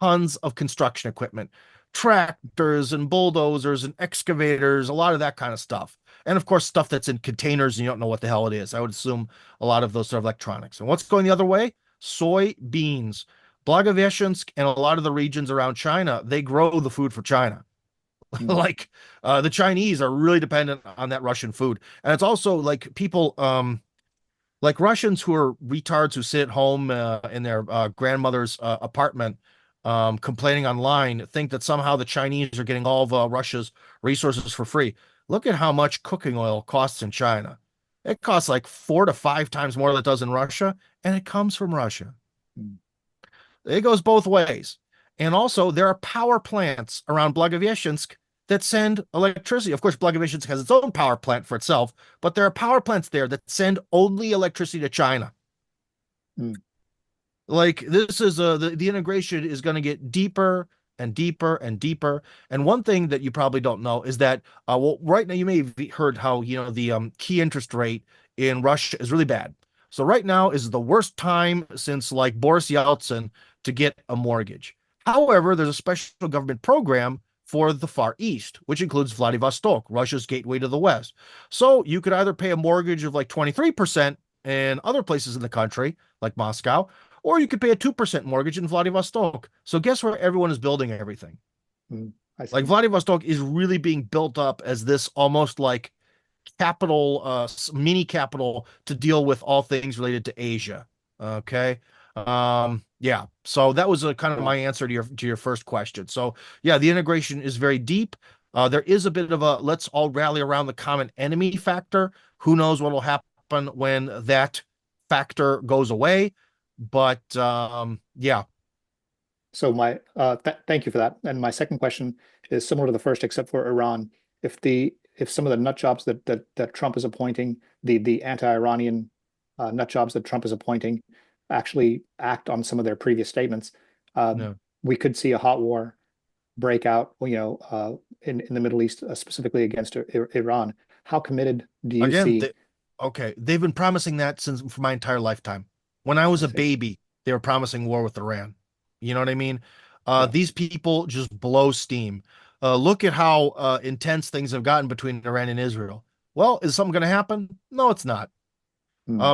tons of construction equipment, tractors and bulldozers and excavators, a lot of that kind of stuff. And of course, stuff that's in containers and you don't know what the hell it is. I would assume a lot of those sort of electronics. And what's going the other way? Soybeans. Blagoveshchensk and a lot of the regions around China, they grow the food for China. Like the Chinese are really dependent on that Russian food. And it's also like people, like Russians who are retards who sit at home in their grandmother's apartment complaining online think that somehow the Chinese are getting all of Russia's resources for free. Look at how much cooking oil costs in China. It costs like 4 to 5 times more than it does in Russia, and it comes from Russia. It goes both ways. And also, there are power plants around Blagoveshchensk that send electricity. Of course, Blagoveshchensk has its own power plant for itself, but there are power plants there that send only electricity to China. Like this is the integration is going to get deeper and deeper and deeper. And one thing that you probably don't know is that right now you may have heard how the key interest rate in Russia is really bad. So right now is the worst time since like Boris Yeltsin to get a mortgage. However, there's a special government program for the Far East, which includes Vladivostok, Russia's gateway to the West. So you could either pay a mortgage of like 23% in other places in the country, like Moscow, or you could pay a 2% mortgage in Vladivostok. So guess where everyone is building everything? Like Vladivostok is really being built up as this almost like capital, mini capital to deal with all things related to Asia. Okay. Yeah. So that was a kind of my answer to your first question. So yeah, the integration is very deep. There is a bit of a let's all rally around the common enemy factor. Who knows what will happen when that factor goes away? But yeah. So thank you for that. And my second question is similar to the first, except for Iran. If some of the nut jobs that Trump is appointing, the anti-Iranian nut jobs that Trump is appointing, actually act on some of their previous statements, No. we could see a hot war break out, in the Middle East, specifically against Iran. How committed do you see? Okay, they've been promising that for my entire lifetime. When I was a baby, they were promising war with Iran. You know what I mean? These people just blow steam. Look at how intense things have gotten between Iran and Israel. Well, is something going to happen? No, it's not.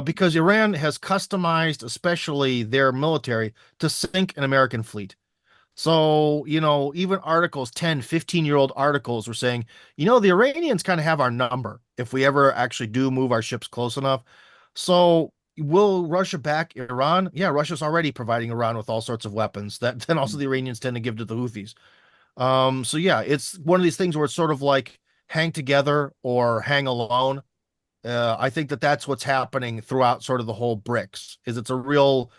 because Iran has customized, especially their military, to sink an American fleet. So, even articles, 10, 15-year-old articles were saying, the Iranians kind of have our number if we ever actually do move our ships close enough. So, will Russia back Iran? Yeah, Russia's already providing Iran with all sorts of weapons that then also the Iranians tend to give to the Houthis. So yeah, it's one of these things where it's sort of like hang together or hang alone. I think that's what's happening throughout sort of the whole BRICS, is it's a real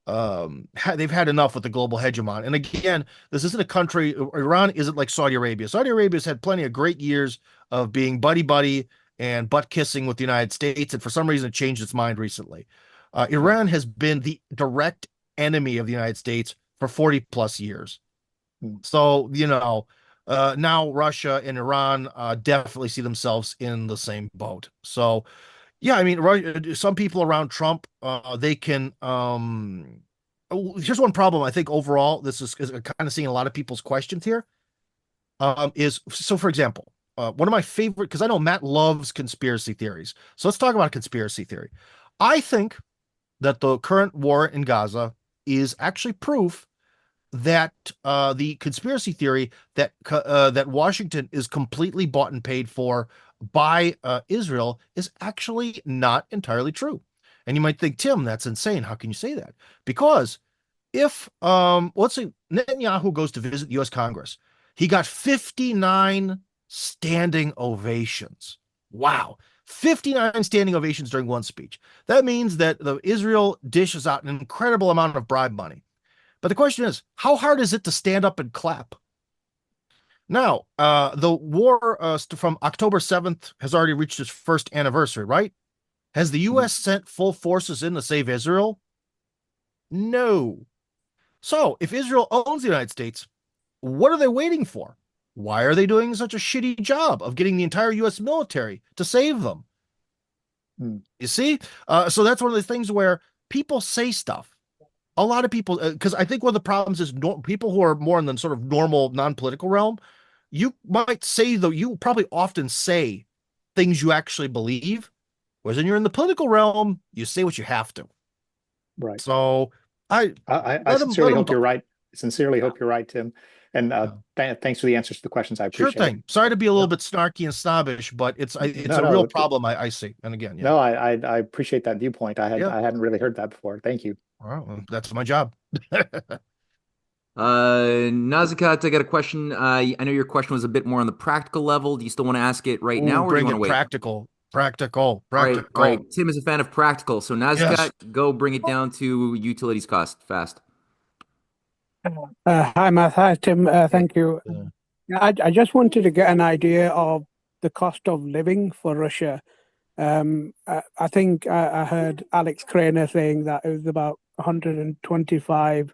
they've had enough with the global hegemon. And again, this isn't a country. Iran isn't like Saudi Arabia. Saudi Arabia's had plenty of great years of being buddy buddy and butt kissing with the United States, and for some reason it changed its mind recently. Iran has been the direct enemy of the United States for 40 plus years. So, now Russia and Iran definitely see themselves in the same boat. So, yeah, I mean, some people around Trump, they can. Here's one problem. I think overall, this is kind of seeing a lot of people's questions here. Is so, for example, one of my favorite, because I know Matt loves conspiracy theories. So let's talk about conspiracy theory. I think that the current war in Gaza is actually proof that the conspiracy theory that Washington is completely bought and paid for by Israel is actually not entirely true. And you might think, Tim, that's insane. How can you say that? Because if let's say Netanyahu goes to visit the U.S. Congress, he got 59 standing ovations. Wow. 59 standing ovations during one speech. That means that Israel dishes out an incredible amount of bribe money. But the question is, how hard is it to stand up and clap? Now, the war from October 7th has already reached its first anniversary, right? Has the U.S. sent full forces in to save Israel? No. So, if Israel owns the United States, what are they waiting for? Why are they doing such a shitty job of getting the entire U.S. military to save them? You see? So that's one of the things where people say stuff. A lot of people, because I think one of the problems is people who are more in the sort of normal, non-political realm, you might say, though, you probably often say things you actually believe, whereas when you're in the political realm, you say what you have to. Right. So I sincerely hope you're right. Sincerely hope you're right, Tim. And thanks for the answers to the questions. I appreciate Sure thing. it. Sorry to be a little bit snarky and snobbish, but it's a real problem I see. And again, no, I appreciate that viewpoint. I hadn't really heard that before. Thank you. All right, well, that's my job. Nazikat, I got a question. I know your question was a bit more on the practical level. Do you still want to ask it right now, or do you want to wait? Practical. All right. Tim is a fan of practical, so Nazikat, go bring it down to utilities cost fast. Hi, Matt. Hi, Tim. Thank you. I just wanted to get an idea of the cost of living for Russia. I think I heard Alex Craner saying that it was about $125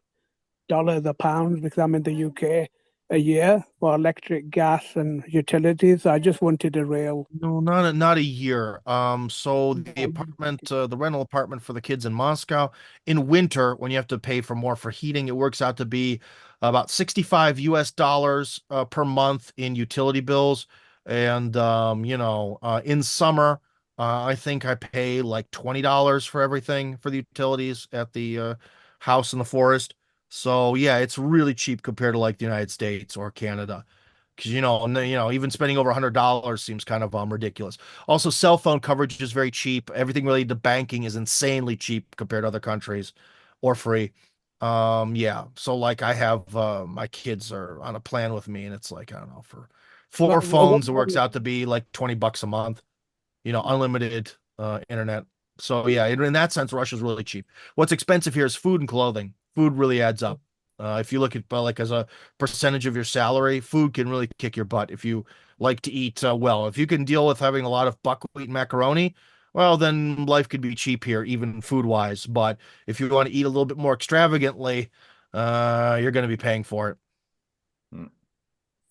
a pound, because I'm in the UK, a year for electric, gas, and utilities. So I just wanted a real. No, not a year. So the apartment, the rental apartment for the kids in Moscow, in winter, when you have to pay for more for heating, it works out to be about $65 per month in utility bills. And in summer, I think I pay like $20 for everything for the utilities at the house in the forest. So yeah, it's really cheap compared to like the United States or Canada. Because even spending over $100 seems kind of ridiculous. Also, cell phone coverage is very cheap. Everything related to banking is insanely cheap compared to other countries, or free. Yeah. So like I have my kids are on a plan with me, and it's like, I don't know, for four phones, it works out to be like $20 a month. Unlimited internet. So yeah, in that sense, Russia's really cheap. What's expensive here is food and clothing. Food really adds up. If you look at like as a percentage of your salary, food can really kick your butt if you like to eat well. If you can deal with having a lot of buckwheat and macaroni, well, then life could be cheap here, even food wise. But if you want to eat a little bit more extravagantly, you're going to be paying for it.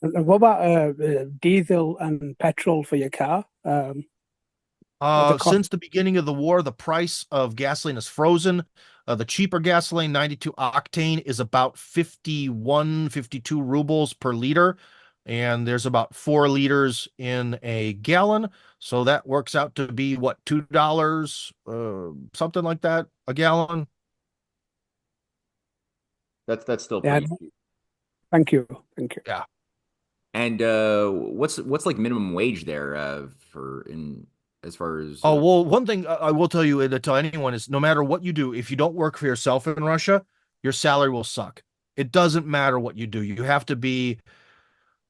What about diesel and petrol for your car? Since the beginning of the war, the price of gasoline is frozen. The cheaper gasoline, 92 octane, is about 51, 52 rubles per liter. and there's about 4 liters in a gallon. So that works out to be what, $2, something like that, a gallon. That's still Yeah, pretty cheap. thank you. Thank you. Yeah. And what's like minimum wage there for in as far as Oh, well, one thing I will tell you and to tell anyone is no matter what you do, if you don't work for yourself in Russia, your salary will suck. It doesn't matter what you do. You have to be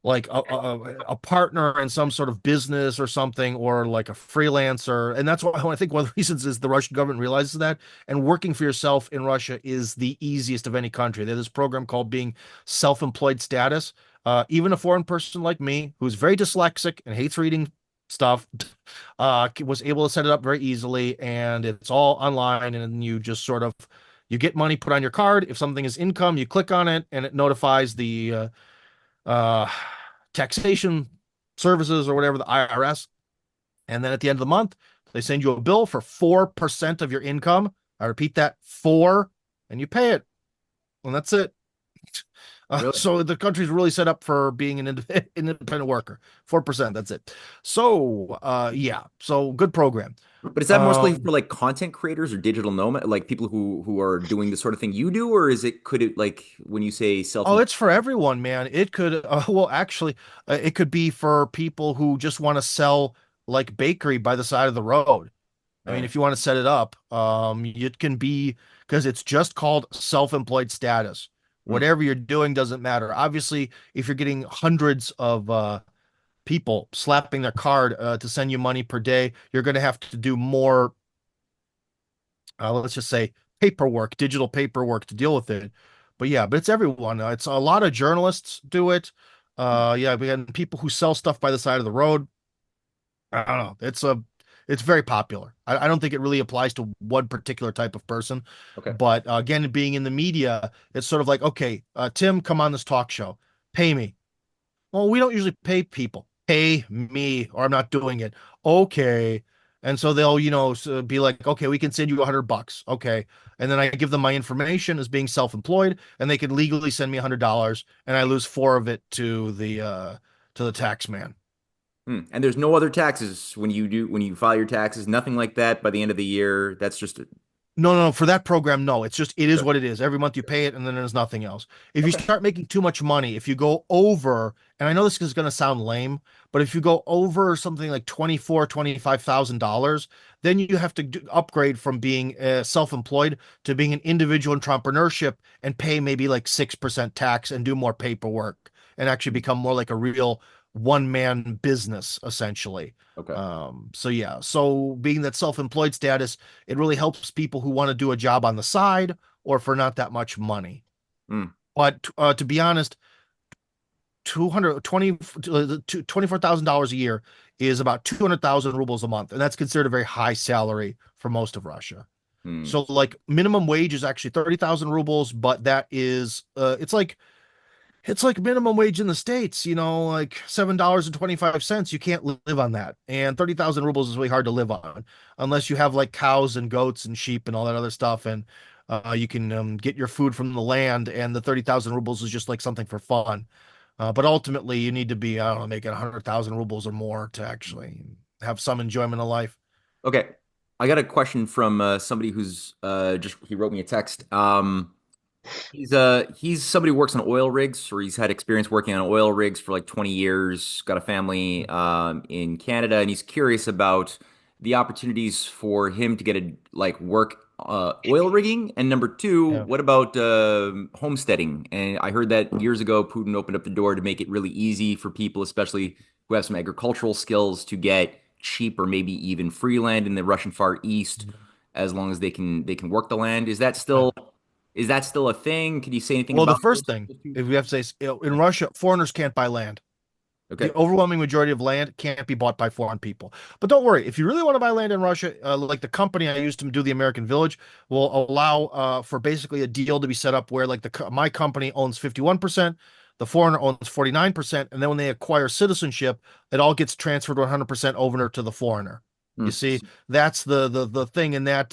like a partner in some sort of business or something, or like a freelancer. And that's why I think one of the reasons is the Russian government realizes that. And working for yourself in Russia is the easiest of any country. There's this program called being self-employed status. Even a foreign person like me, who's very dyslexic and hates reading stuff, was able to set it up very easily. And it's all online. And you just sort of, you get money put on your card. If something is income, you click on it and it notifies the uh, taxation services or whatever, the IRS. And then at the end of the month, they send you a bill for 4% of your income. I repeat that, 4, and you pay it. And that's it. really? So the country's really set up for being an independent worker. 4%, that's it. So, yeah, so good program. But is that mostly for like content creators or digital nomad, like people who are doing the sort of thing you do, or is it could it like when you say self? Oh, it's for everyone, man. It could, well, actually, it could be for people who just want to sell like bakery by the side of the road. I mean, Right. if you want to set it up, it can be because it's just called self-employed status. Hmm. Whatever you're doing doesn't matter. Obviously, if you're getting hundreds of people slapping their card to send you money per day, you're going to have to do more, let's just say, paperwork, digital paperwork to deal with it. But yeah, but it's everyone. It's a lot of journalists do it. Yeah, we had people who sell stuff by the side of the road. I don't know. It's very popular. I don't think it really applies to one particular type of person. Okay. But again, being in the media, it's sort of like, okay, Tim, come on this talk show, pay me. Well, we don't usually pay people. Pay me, or I'm not doing it. Okay. And so they'll, be like, okay, we can send you $100. Okay. And then I give them my information as being self-employed, and they can legally send me $100, and I lose 4 of it to the tax man. Hmm. And there's no other taxes when you file your taxes, nothing like that by the end of the year. That's just No, no, no, for that program, no. It's just, it is sure. what it is. Every month you pay it, and then there's nothing else. If you Okay. start making too much money, if you go over, and I know this is going to sound lame, but if you go over something like $25,000, then you have to upgrade from being self-employed to being an individual entrepreneurship and pay maybe like 6% tax and do more paperwork and actually become more like a real one-man business, essentially. Okay. So yeah, so being that self-employed status, it really helps people who want to do a job on the side or for not that much money. Hmm. But to be honest, 220 $24,000 a year is about 200,000 rubles a month, and that's considered a very high salary for most of Russia. Hmm. So like minimum wage is actually 30,000 rubles, but that is it's like minimum wage in the States, like $7.25. You can't live on that. And 30,000 rubles is really hard to live on unless you have like cows and goats and sheep and all that other stuff. And you can get your food from the land. And the 30,000 rubles is just like something for fun. But ultimately, you need to be, I don't know, making 100,000 rubles or more to actually have some enjoyment of life. Okay. I got a question from somebody who's just he wrote me a text. He's somebody who works on oil rigs, or he's had experience working on oil rigs for like 20 years, got a family in Canada, and he's curious about the opportunities for him to get a like work oil rigging. And number two, Yeah. what about homesteading? And I heard that years ago Putin opened up the door to make it really easy for people, especially who have some agricultural skills, to get cheap or maybe even free land in the Russian Far East, as long as they can work the land. Is that still a thing? Can you say anything Well, the about first those thing, two? if we have to say, in Russia, foreigners can't buy land. Okay. The overwhelming majority of land can't be bought by foreign people. But don't worry, if you really want to buy land in Russia, like the company I used to do the American Village will allow for basically a deal to be set up where like my company owns 51%, the foreigner owns 49%, and then when they acquire citizenship, it all gets transferred 100% over to the foreigner. You Hmm. see, that's the thing in that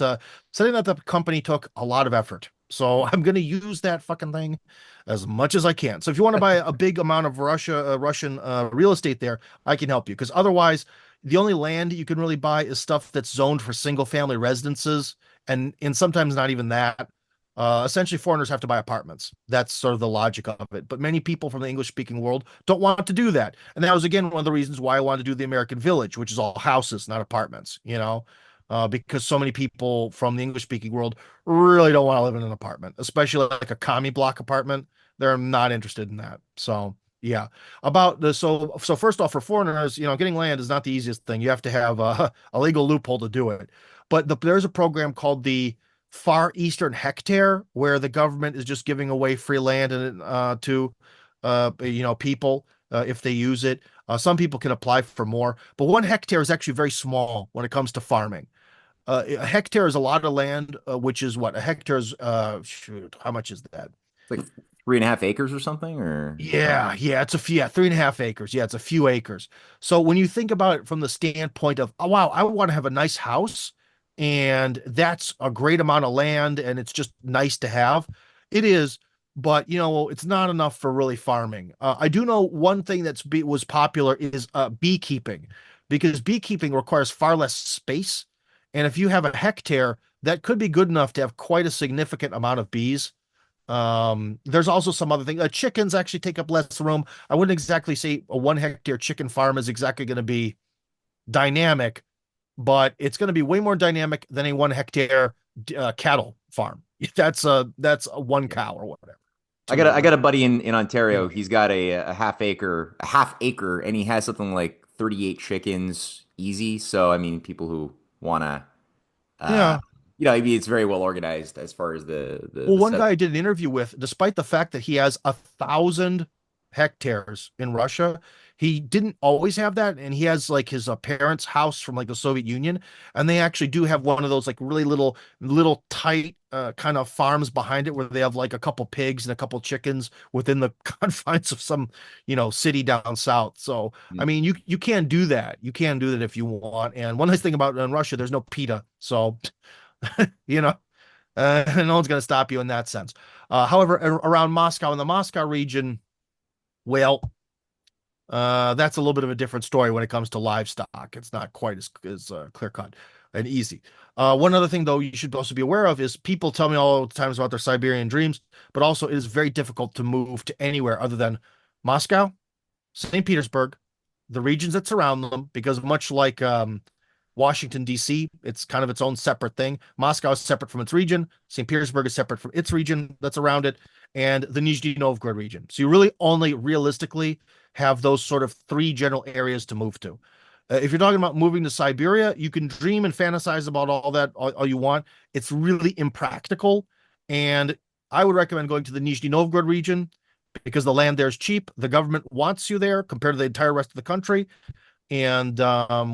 setting that the company took a lot of effort. So I'm going to use that fucking thing as much as I can. So if you want to buy a big amount of Russian real estate there, I can help you. Because otherwise, the only land you can really buy is stuff that's zoned for single family residences, and sometimes not even that. Essentially, foreigners have to buy apartments. That's sort of the logic of it. But many people from the English speaking world don't want to do that. And that was, again, one of the reasons why I wanted to do the American Village, which is all houses, not apartments, because so many people from the English speaking world really don't want to live in an apartment, especially like a commie block apartment. They're not interested in that. So, yeah. So first off, for foreigners, getting land is not the easiest thing. You have to have a legal loophole to do it. But there's a program called the Far Eastern Hectare, where the government is just giving away free land to people if they use it. Some people can apply for more, but 1 hectare is actually very small when it comes to farming. A hectare is a lot of land, which is what a hectare is. Shoot, how much is that? It's like 3.5 acres or something, or Yeah, it's a few, yeah, 3.5 acres. Yeah, it's a few acres. So when you think about it from the standpoint of, oh wow, I want to have a nice house, and that's a great amount of land, and it's just nice to have. It is, but it's not enough for really farming. I do know one thing was popular is beekeeping, because beekeeping requires far less space, and if you have a hectare, that could be good enough to have quite a significant amount of bees. There's also some other thing. Chickens actually take up less room. I wouldn't exactly say a 1 hectare chicken farm is exactly going to be dynamic, but it's going to be way more dynamic than a 1 hectare cattle farm. That's a 1 cow or whatever. I got a buddy in Ontario. Yeah. He's got a half acre, and he has something like 38 chickens easy. So I mean, people who wanna, uh, Yeah. maybe it's very well organized as far as Well, the one set. guy I did an interview with, despite the fact that he has 1,000 hectares in Russia, he didn't always have that, and he has like his parents' house from like the Soviet Union, and they actually do have one of those like really little tight kind of farms behind it where they have like a couple pigs and a couple chickens within the confines of some city down south. So I Mm. mean, you can do that. You can do that if you want. And one nice thing about in Russia, there's no PETA, so you know. No one's going to stop you in that sense. However, around Moscow in the Moscow region, well, that's a little bit of a different story when it comes to livestock. It's not quite as clear cut and easy. One other thing, though, you should also be aware of is people tell me all the times about their Siberian dreams, but also it is very difficult to move to anywhere other than Moscow, St. Petersburg, the regions that surround them, because much like Washington, D.C., it's kind of its own separate thing. Moscow is separate from its region. St. Petersburg is separate from its region that's around it, and the Nizhny Novgorod region. So you really only realistically have those sort of 3 general areas to move to. If you're talking about moving to Siberia, you can dream and fantasize about all that all you want. It's really impractical, and I would recommend going to the Nizhny Novgorod region because the land there is cheap. The government wants you there compared to the entire rest of the country, and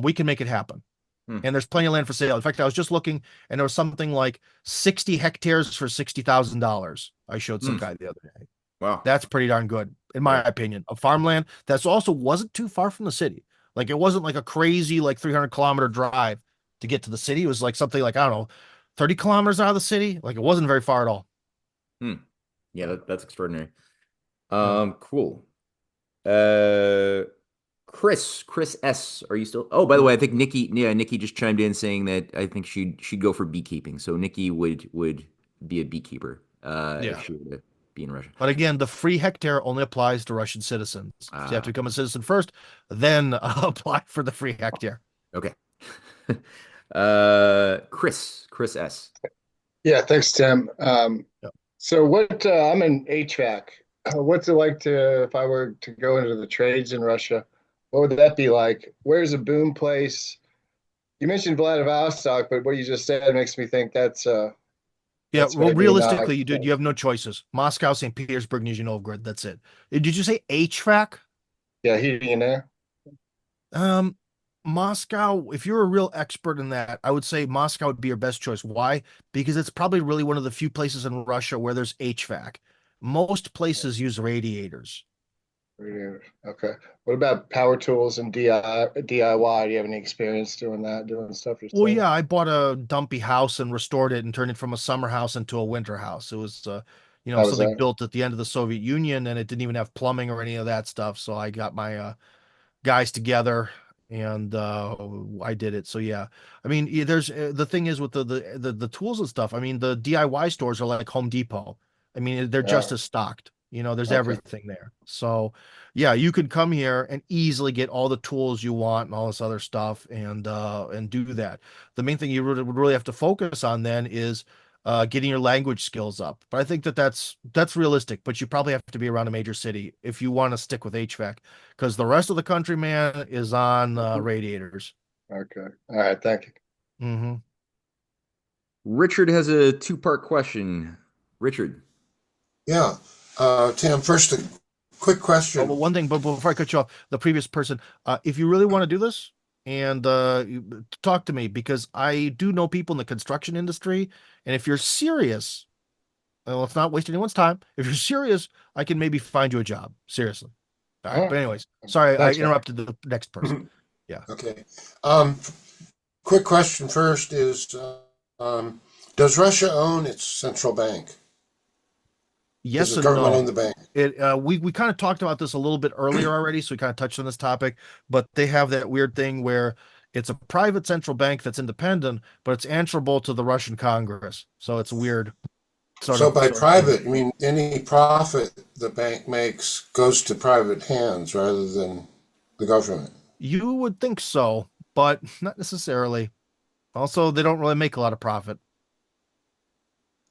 we can make it happen. Hmm. And there's plenty of land for sale. In fact, I was just looking, and there was something like 60 hectares for $60,000. I showed some Hmm. guy the other day. Wow. That's pretty darn good, in my Yeah. opinion. A farmland that's also wasn't too far from the city. Like it wasn't like a crazy like 300-kilometer drive to get to the city. It was like something like, I don't know, 30 kilometers out of the city. Like it wasn't very far at all. Hmm. Yeah, that's extraordinary. Yeah. Cool. Uh, Chris S, are you still? Oh, by the way, I think Nikki just chimed in saying that I think she'd go for beekeeping. So Nikki would be a beekeeper if Yeah. she were to be in Russia. But again, the free hectare only applies to Russian citizens. So you have to Ah, become a citizen first, then apply for the free hectare. okay. Chris S. Yeah, thanks, Tim. Yep. So I'm an HVAC. What's it like if I were to go into the trades in Russia? What would that be like? Where's a boom place? You mentioned Vladivostok, but what you just said makes me think that's Yeah, well, maybe not. realistically, you have no choices. Moscow, St. Petersburg, Nizhny Novgorod. That's it. Did you say HVAC? Yeah, heating and air. Um, Moscow, if you're a real expert in that, I would say Moscow would be your best choice. Why? Because it's probably really one of the few places in Russia where there's HVAC. Most places use radiators. Okay. What about power tools and DIY? Do you have any experience doing that, doing stuff Well, yourself? yeah, I bought a dumpy house and restored it and turned it from a summer house into a winter house. It was, How was something that? built at the end of the Soviet Union, and it didn't even have plumbing or any of that stuff. So I got my guys together and I did it. So yeah, I mean, there's the thing is with the tools and stuff. I mean, the DIY stores are like Home Depot. I mean, they're Yeah. just as stocked. There's Okay. everything there. So yeah, you could come here and easily get all the tools you want and all this other stuff and do that. The main thing you would really have to focus on then is getting your language skills up. But I think that's realistic. But you probably have to be around a major city if you want to stick with HVAC, because the rest of the country, man, is on radiators. Okay. All right. Thank you. Hmm. Richard has a two-part question. Richard. Yeah. Tim, first a quick Oh, question. but one thing, but before I cut you off, the previous person, if you really want to do this, and talk to me, because I do know people in the construction industry, and if you're serious, well, let's not waste anyone's time. If you're serious, I can maybe find you a job. Seriously. All All right. right. But anyways, sorry, I Thanks, man. interrupted the next person. Yeah. Okay. Quick question first is, does Russia own its central bank? Does Yes the and government no. own the bank? We kind of talked about this a little bit earlier already, so we kind of touched on this topic, but they have that weird thing where it's a private central bank that's independent, but it's answerable to the Russian Congress. So it's weird So by sort of thing. private, you mean any profit the bank makes goes to private hands rather than the government? You would think so, but not necessarily. Also, they don't really make a lot of profit.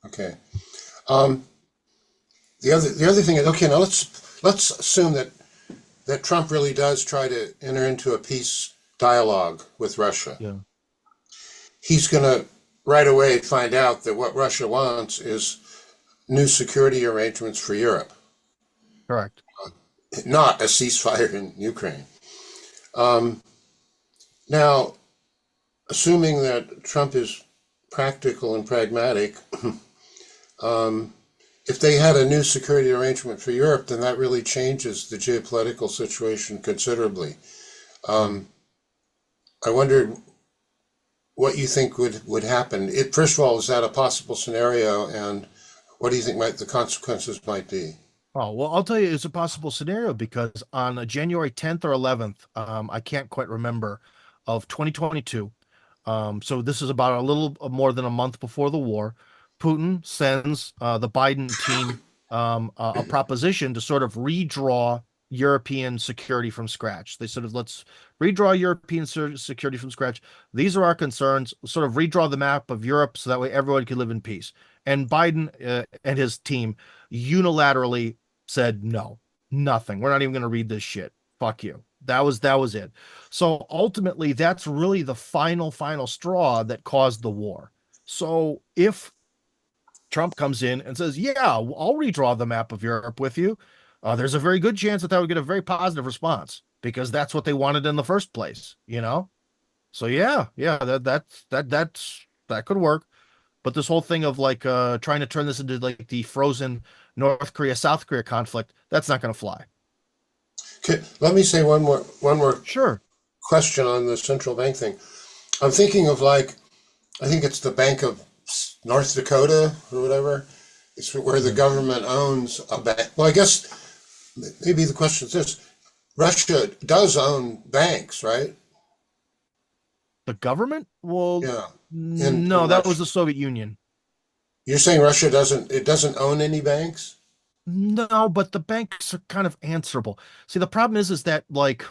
Okay. Um, the other thing is, okay, now let's assume that Trump really does try to enter into a peace dialogue with Russia. Yeah. He's going to right away find out that what Russia wants is new security arrangements for Europe, Correct. not a ceasefire in Ukraine. Now, assuming that Trump is practical and pragmatic, if they had a new security arrangement for Europe, then that really changes the geopolitical situation considerably. I wondered what you think would happen. First of all, is that a possible scenario, and what do you think the consequences might be? Oh, well, I'll tell you, it's a possible scenario because on January 10th or 11th, I can't quite remember, of 2022. So this is about a little more than a month before the war. Putin sends the Biden team a proposition to sort of redraw European security from scratch. They sort of, let's redraw European security from scratch. These are our concerns. Sort of redraw the map of Europe so that way everyone can live in peace. And Biden and his team unilaterally said no, nothing. We're not even going to read this shit. Fuck you. That was it. So ultimately, that's really the final straw that caused the war. So if Trump comes in and says, "Yeah, I'll redraw the map of Europe with you," there's a very good chance that would get a very positive response because that's what they wanted in the first place. So yeah, that could work. But this whole thing of like trying to turn this into like the frozen North Korea South Korea conflict, that's not going to fly. Okay, let me say one more Sure. question on the central bank thing. I'm thinking of I think it's the Bank of North Dakota or whatever. It's where the government owns a bank. Well, I guess maybe the question is this: Russia does own banks, right? The government? Well, Yeah. no, In that was Russia. the Soviet Union. You're saying Russia doesn't own any banks? No, but the banks are kind of answerable. See, the problem is that like,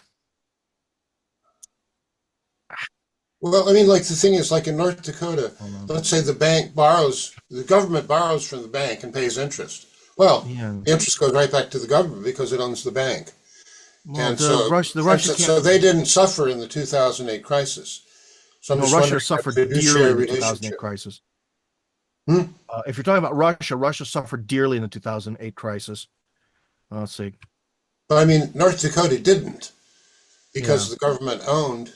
Well, I mean, the thing is, in North Dakota, hold on. let's say the government borrows from the bank and pays interest. Well, Yeah. the interest goes right back to the government because it owns the bank. Well, And the Russia so can't. they didn't suffer in the 2008 crisis. So I'm No, just Russia wondering that suffered dearly fiduciary in the 2008 relationship. crisis. Hmm? If you're talking about Russia, Russia suffered dearly in the 2008 crisis. Let's see. But I mean, North Dakota didn't Yeah. because the government owned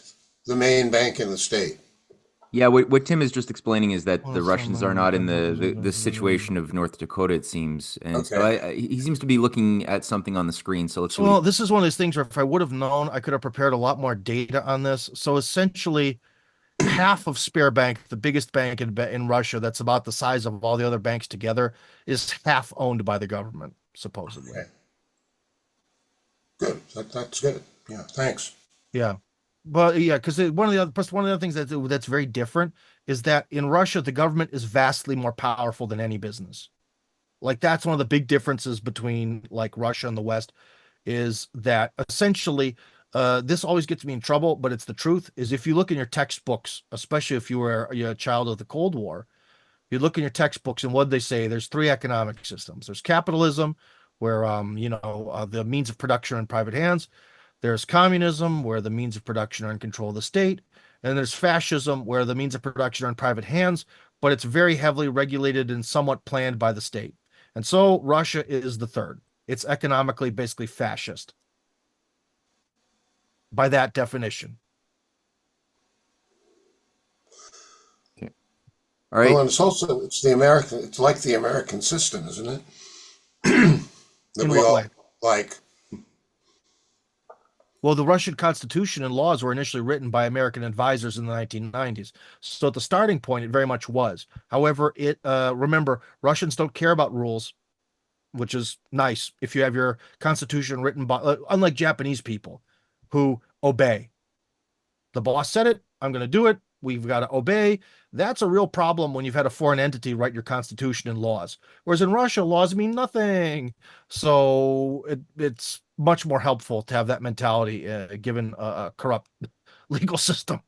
the main bank in the state. Yeah, what Tim is just explaining is that Well, the Russians are not in the situation of North Dakota, it seems. And so Okay. he seems to be looking at something on the screen. So let's see what Well, this is one of those things where if I would have known, I could have prepared a lot more data on this. So essentially, half of Spare Bank, the biggest bank in Russia, that's about the size of all the other banks together, is half owned by the government, supposedly. Okay. Good. That's good. Yeah. Thanks. Yeah. But yeah, because one of the other things that's very different is that in Russia, the government is vastly more powerful than any business. Like that's one of the big differences between like Russia and the West is that essentially this always gets me in trouble, but it's the truth, is if you look in your textbooks, especially if you're a child of the Cold War, you look in your textbooks and what they say, there's three economic systems. There's capitalism, where the means of production are in private hands. There's communism, where the means of production are in control of the state. And there's fascism, where the means of production are in private hands, but it's very heavily regulated and somewhat planned by the state. And so Russia is the third. It's economically basically fascist by that definition. All Well, right. and it's like the American system, isn't it? That In we what all way? like. Well, the Russian constitution and laws were initially written by American advisors in the 1990s. So at the starting point, it very much was. However, remember, Russians don't care about rules, which is nice if you have your constitution written by, unlike Japanese people who obey. The boss said it, I'm going to do it. We've got to obey. That's a real problem when you've had a foreign entity write your constitution and laws. Whereas in Russia, laws mean nothing. So it's much more helpful to have that mentality given a corrupt legal system.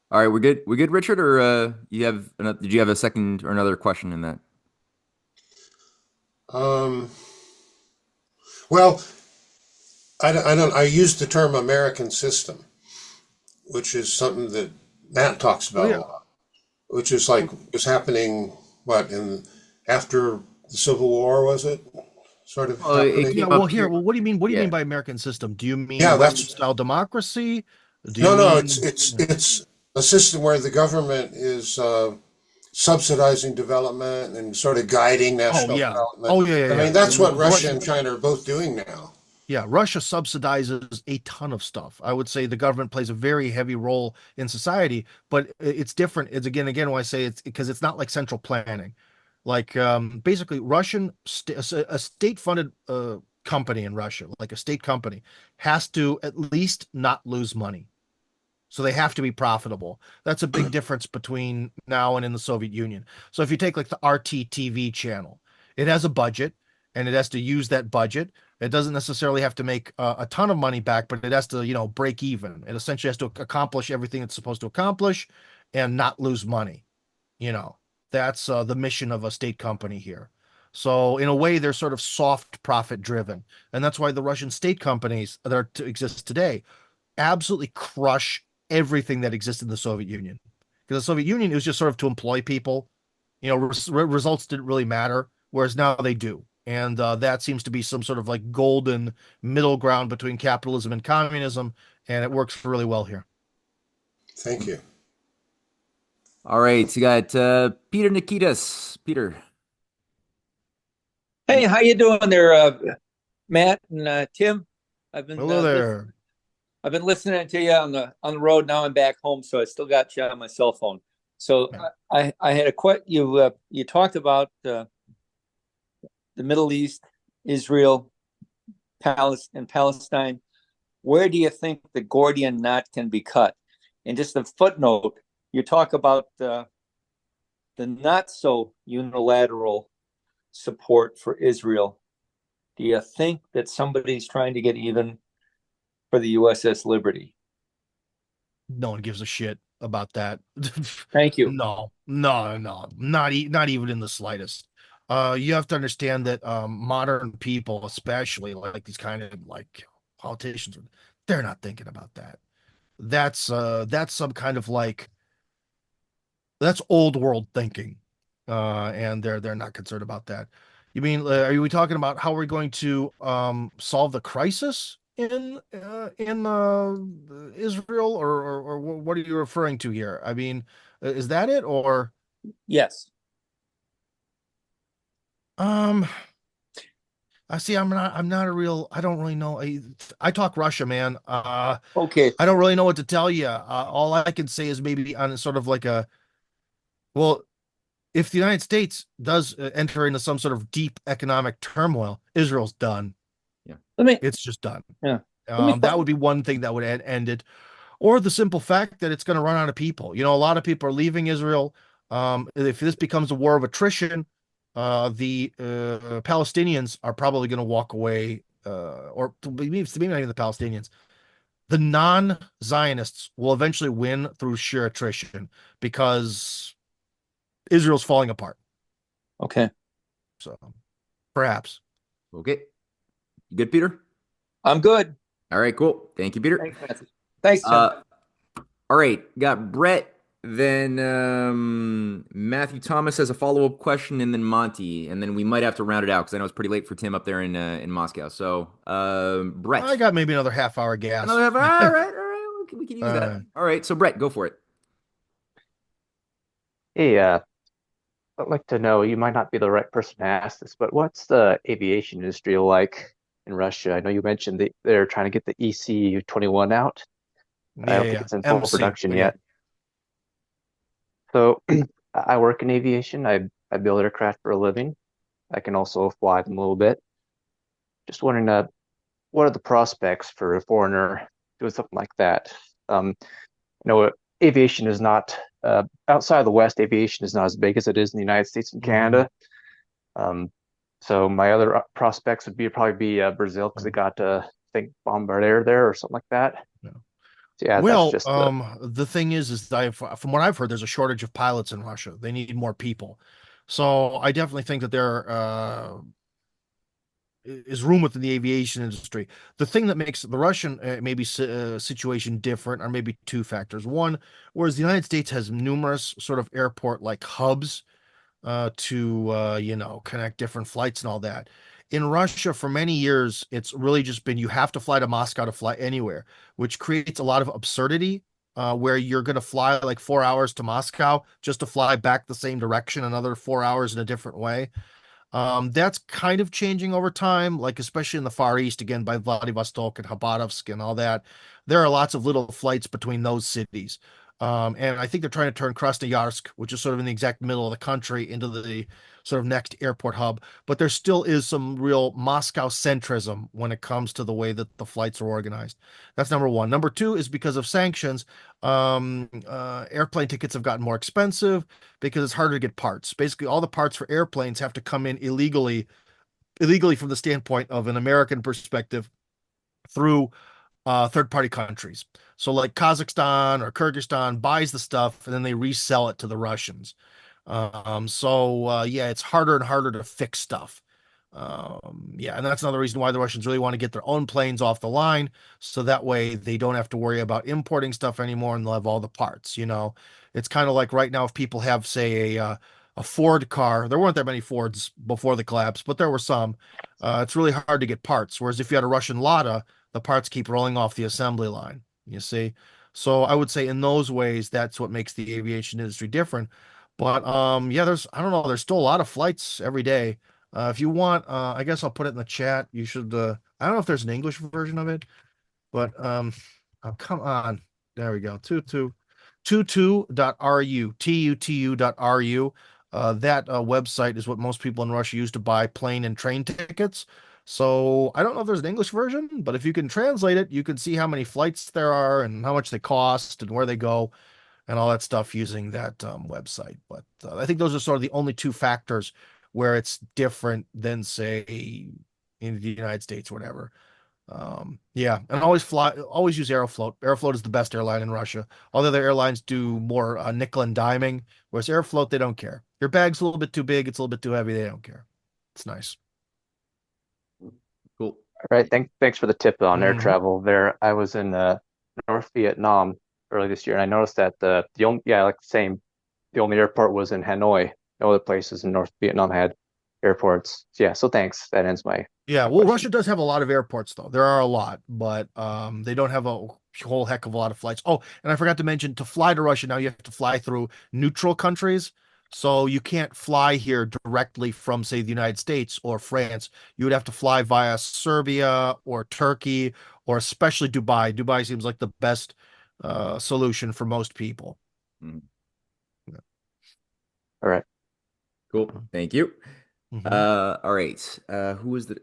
All right, we're good. We're good, Richard, or did you have a second or another question in that? Um, well, I use the term American system, which is something that Matt talks Oh, about a yeah. lot, which is like was happening after the Civil War, was it? Sort of Well, it happening. Yeah. came Well, up here, here. well, what do you mean? What do you Yeah. mean by American system? Do you mean Yeah, Western that's style democracy? Do you no, mean, it's a system where the government is subsidizing development and sort of guiding oh, national yeah. development. Oh, yeah, I yeah, mean, yeah. that's what Russia Russia, and China are both doing now. Yeah, Russia subsidizes a ton of stuff. I would say the government plays a very heavy role in society, but it's different. It's again when I say it's because it's not like central planning. Like basically a state-funded company in Russia, like a state company, has to at least not lose money. So they have to be profitable. That's a big difference between now and in the Soviet Union. So if you take like the RT channel, it has a budget and it has to use that budget. It doesn't necessarily have to make a ton of money back, but it has to, break even. It essentially has to accomplish everything it's supposed to accomplish and not lose money. You know, that's the mission of a state company here. So in a way, they're sort of soft profit driven. And that's why the Russian state companies that exist today absolutely crush everything that exists in the Soviet Union. Because the Soviet Union, it was just sort of to employ people. Results didn't really matter, whereas now they do. And that seems to be some sort of like golden middle ground between capitalism and communism, and it works really well here. Thank you. All right, you got Peter Nikitas. Peter. Hey, how you doing there, Matt and Tim? I've been Hello there. I've been listening to you on the road. Now I'm back home, so I still got you on my cell phone. So I had a question. You talked about the Middle East, Israel, Palestine. Where do you think the Gordian knot can be cut? And just a footnote, you talk about the not so unilateral support for Israel. Do you think that somebody's trying to get even for the USS Liberty? No one gives a shit about that. Thank you. No, not even in the slightest. You have to understand that modern people, especially like these kind of like politicians, they're not thinking about that. That's some kind of like that's old world thinking, and they're not concerned about that. You mean are we talking about how we're going to solve the crisis in Israel, or what are you referring to here? I mean, is that it or Yes. um? I see. I'm not a real. I don't really know. I talk Russia, man. Okay. I don't really know what to tell you. All I can say is maybe on sort of like a well, if the United States does enter into some sort of deep economic turmoil, Israel's done. Yeah. It's just done. Yeah. That would be one thing that would end it, or the simple fact that it's going to run out of people. You know, a lot of people are leaving Israel. If this becomes a war of attrition, the Palestinians are probably going to walk away, or maybe not even the Palestinians. The non-Zionists will eventually win through sheer attrition because Israel's falling apart. Okay. So perhaps. Okay. You good, Peter? I'm good. All right, cool. Thank you, Peter. Thanks, Matthew. Thanks, Tim. All right, got Brett, then Matthew Thomas has a follow-up question, and then Monty, and then we might have to round it out because I know it's pretty late for Tim up there in Moscow. So, Brett, I got maybe another half hour gas. another half. All right, we can use that. All right, so Brett, go for it. Hey, I'd like to know, you might not be the right person to ask this, but what's the aviation industry like in Russia? I know you mentioned they're trying to get the EC-21 out. I don't think it's in full production yet. So I work in aviation. I build aircraft for a living. I can also fly them a little bit. Just wondering, what are the prospects for a foreigner doing something like that? You know, aviation is not outside of the West. Aviation is not as big as it is in the United States and Canada. So my other prospects would probably be Brazil because they got I think Bombardier there or something like that. Yeah. So yeah, Well, that's just the thing is from what I've heard, there's a shortage of pilots in Russia. They need more people. So I definitely think that there is room within the aviation industry. The thing that makes the Russian maybe situation different are maybe two factors. One, whereas the United States has numerous sort of airport like hubs to connect different flights and all that. In Russia, for many years, it's really just been you have to fly to Moscow to fly anywhere, which creates a lot of absurdity. Where you're going to fly like 4 hours to Moscow just to fly back the same direction, another 4 hours in a different way. That's kind of changing over time, like especially in the Far East, again by Vladivostok and Khabarovsk and all that. There are lots of little flights between those cities. And I think they're trying to turn Krasnoyarsk, which is sort of in the exact middle of the country, into the sort of next airport hub. But there still is some real Moscow centrism when it comes to the way that the flights are organized. That's number one. Number two is because of sanctions, airplane tickets have gotten more expensive because it's harder to get parts. Basically, all the parts for airplanes have to come in illegally from the standpoint of an American perspective through third-party countries. So like Kazakhstan or Kyrgyzstan buys the stuff and then they resell it to the Russians. Yeah, it's harder and harder to fix stuff. Yeah, and that's another reason why the Russians really want to get their own planes off the line, so that way they don't have to worry about importing stuff anymore and they'll have all the parts, you know. It's kind of like right now if people have, say, a Ford car, there weren't that many Fords before the collapse, but there were some. It's really hard to get parts. Whereas if you had a Russian Lada, the parts keep rolling off the assembly line, you see. So I would say in those ways, that's what makes the aviation industry different. But yeah, I don't know, there's still a lot of flights every day. If you want, I guess I'll put it in the chat. You should, I don't know if there's an English version of it, but oh, come on. There we go. Tutu.ru, tutu.ru. That website is what most people in Russia use to buy plane and train tickets. So I don't know if there's an English version, but if you can translate it, you can see how many flights there are and how much they cost and where they go and all that stuff using that website. But I think those are sort of the only two factors where it's different than, say, in the United States or whatever. Yeah, and always use Aeroflot. Aeroflot is the best airline in Russia. All the other airlines do more nickel and diming, whereas Aeroflot, they don't care. Your bag's a little bit too big, it's a little bit too heavy, they don't care. It's nice. Cool. all right. Thanks for the tip on air travel there. I was in North Vietnam early this year, and I noticed that the only airport was in Hanoi. No other places in North Vietnam had airports. So, yeah, so thanks. That ends my Yeah, well, question. Russia does have a lot of airports, though. There are a lot, but they don't have a whole heck of a lot of flights. Oh, and I forgot to mention, to fly to Russia now, you have to fly through neutral countries. So you can't fly here directly from, say, the United States or France. You would have to fly via Serbia or Turkey or especially Dubai. Dubai seems like the best solution for most people. Mhm. All right. Cool. Thank you. Mhm. All right. Who is the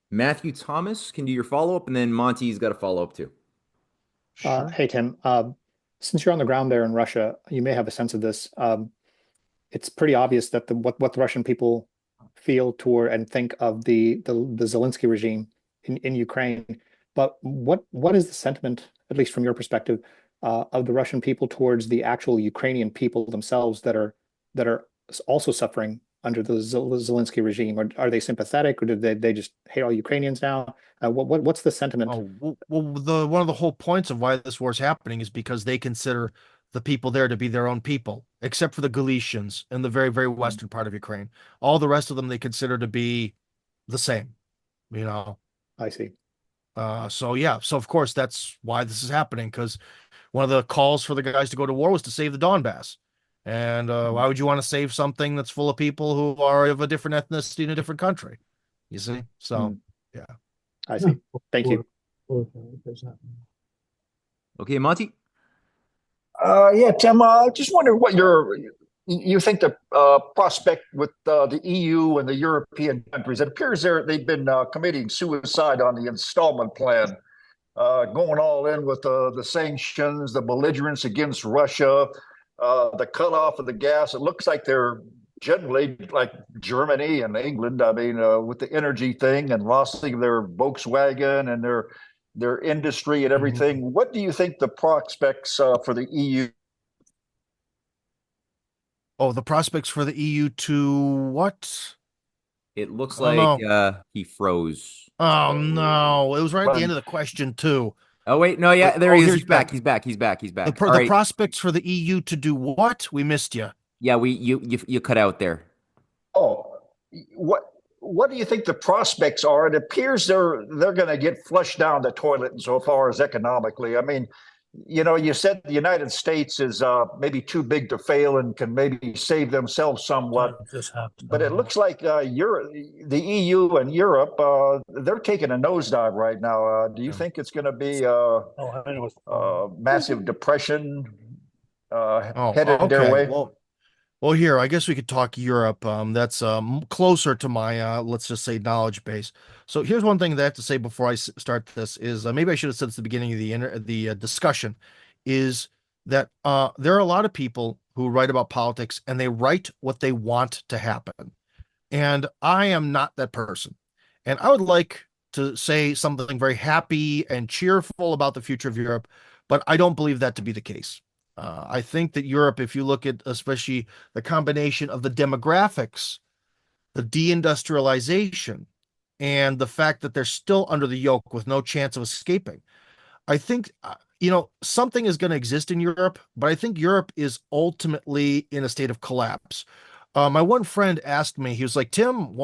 Matthew Thomas can do your follow-up, and then Monty's got a follow-up too. Sure. Hey, Tim, since you're on the ground there in Russia, you may have a sense of this. It's pretty obvious that what the Russian people feel toward and think of the Zelensky regime in Ukraine. But what is the sentiment, at least from your perspective, of the Russian people towards the actual Ukrainian people themselves that are also suffering under the Zelensky regime? Or are they sympathetic, or do they just hate all Ukrainians now? What's the sentiment? Oh, well, the one of the whole points of why this war is happening is because they consider the people there to be their own people, except for the Galicians in the very, very western part of Ukraine. All the rest of them they consider to be the same, you know. I see. So yeah, so of course that's why this is happening, because one of the calls for the guys to go to war was to save the Donbass. And why would you want to save something that's full of people who are of a different ethnicity in a different country? You see? So yeah. I see. Thank you. Okay, Monty. Yeah, Tim, just wonder what you think the prospect with the EU and the European countries. It appears they've been committing suicide on the installment plan, going all in with the sanctions, the belligerence against Russia, the cutoff of the gas. It looks like they're generally like Germany and England. I mean, with the energy thing and losing their Volkswagen and their industry and everything. What do you think the prospects for the EU? Oh, the prospects for the EU to what? It looks Oh like no. he froze. Oh So, no. It was right at the end of the question too. oh wait, no, yeah, Wait, there oh, he is. here's He's back. back. He's back. He's back. He's The back. pro All the right. prospects for the EU to do what? We missed you. Yeah, you cut out there. Oh, what what do you think the prospects are? It appears they're going to get flushed down the toilet insofar as economically. I mean, you said the United States is maybe too big to fail and can maybe save themselves somewhat. But it looks like Europe, the EU and Europe, they're taking a nosedive right now. Do you think it's going to be massive depression Oh, headed their okay. way? Well, here, I guess we could talk Europe. That's closer to my, let's just say, knowledge base. So here's one thing that I have to say before I start this is maybe I should have said this at the beginning of the discussion, is that there are a lot of people who write about politics and they write what they want to happen. And I am not that person. And I would like to say something very happy and cheerful about the future of Europe, but I don't believe that to be the case. I think that Europe, if you look at especially the combination of the demographics, the deindustrialization, and the fact that they're still under the yoke with no chance of escaping, I think, something is going to exist in Europe, but I think Europe is ultimately in a state of collapse. My one friend asked me, he was like, Tim,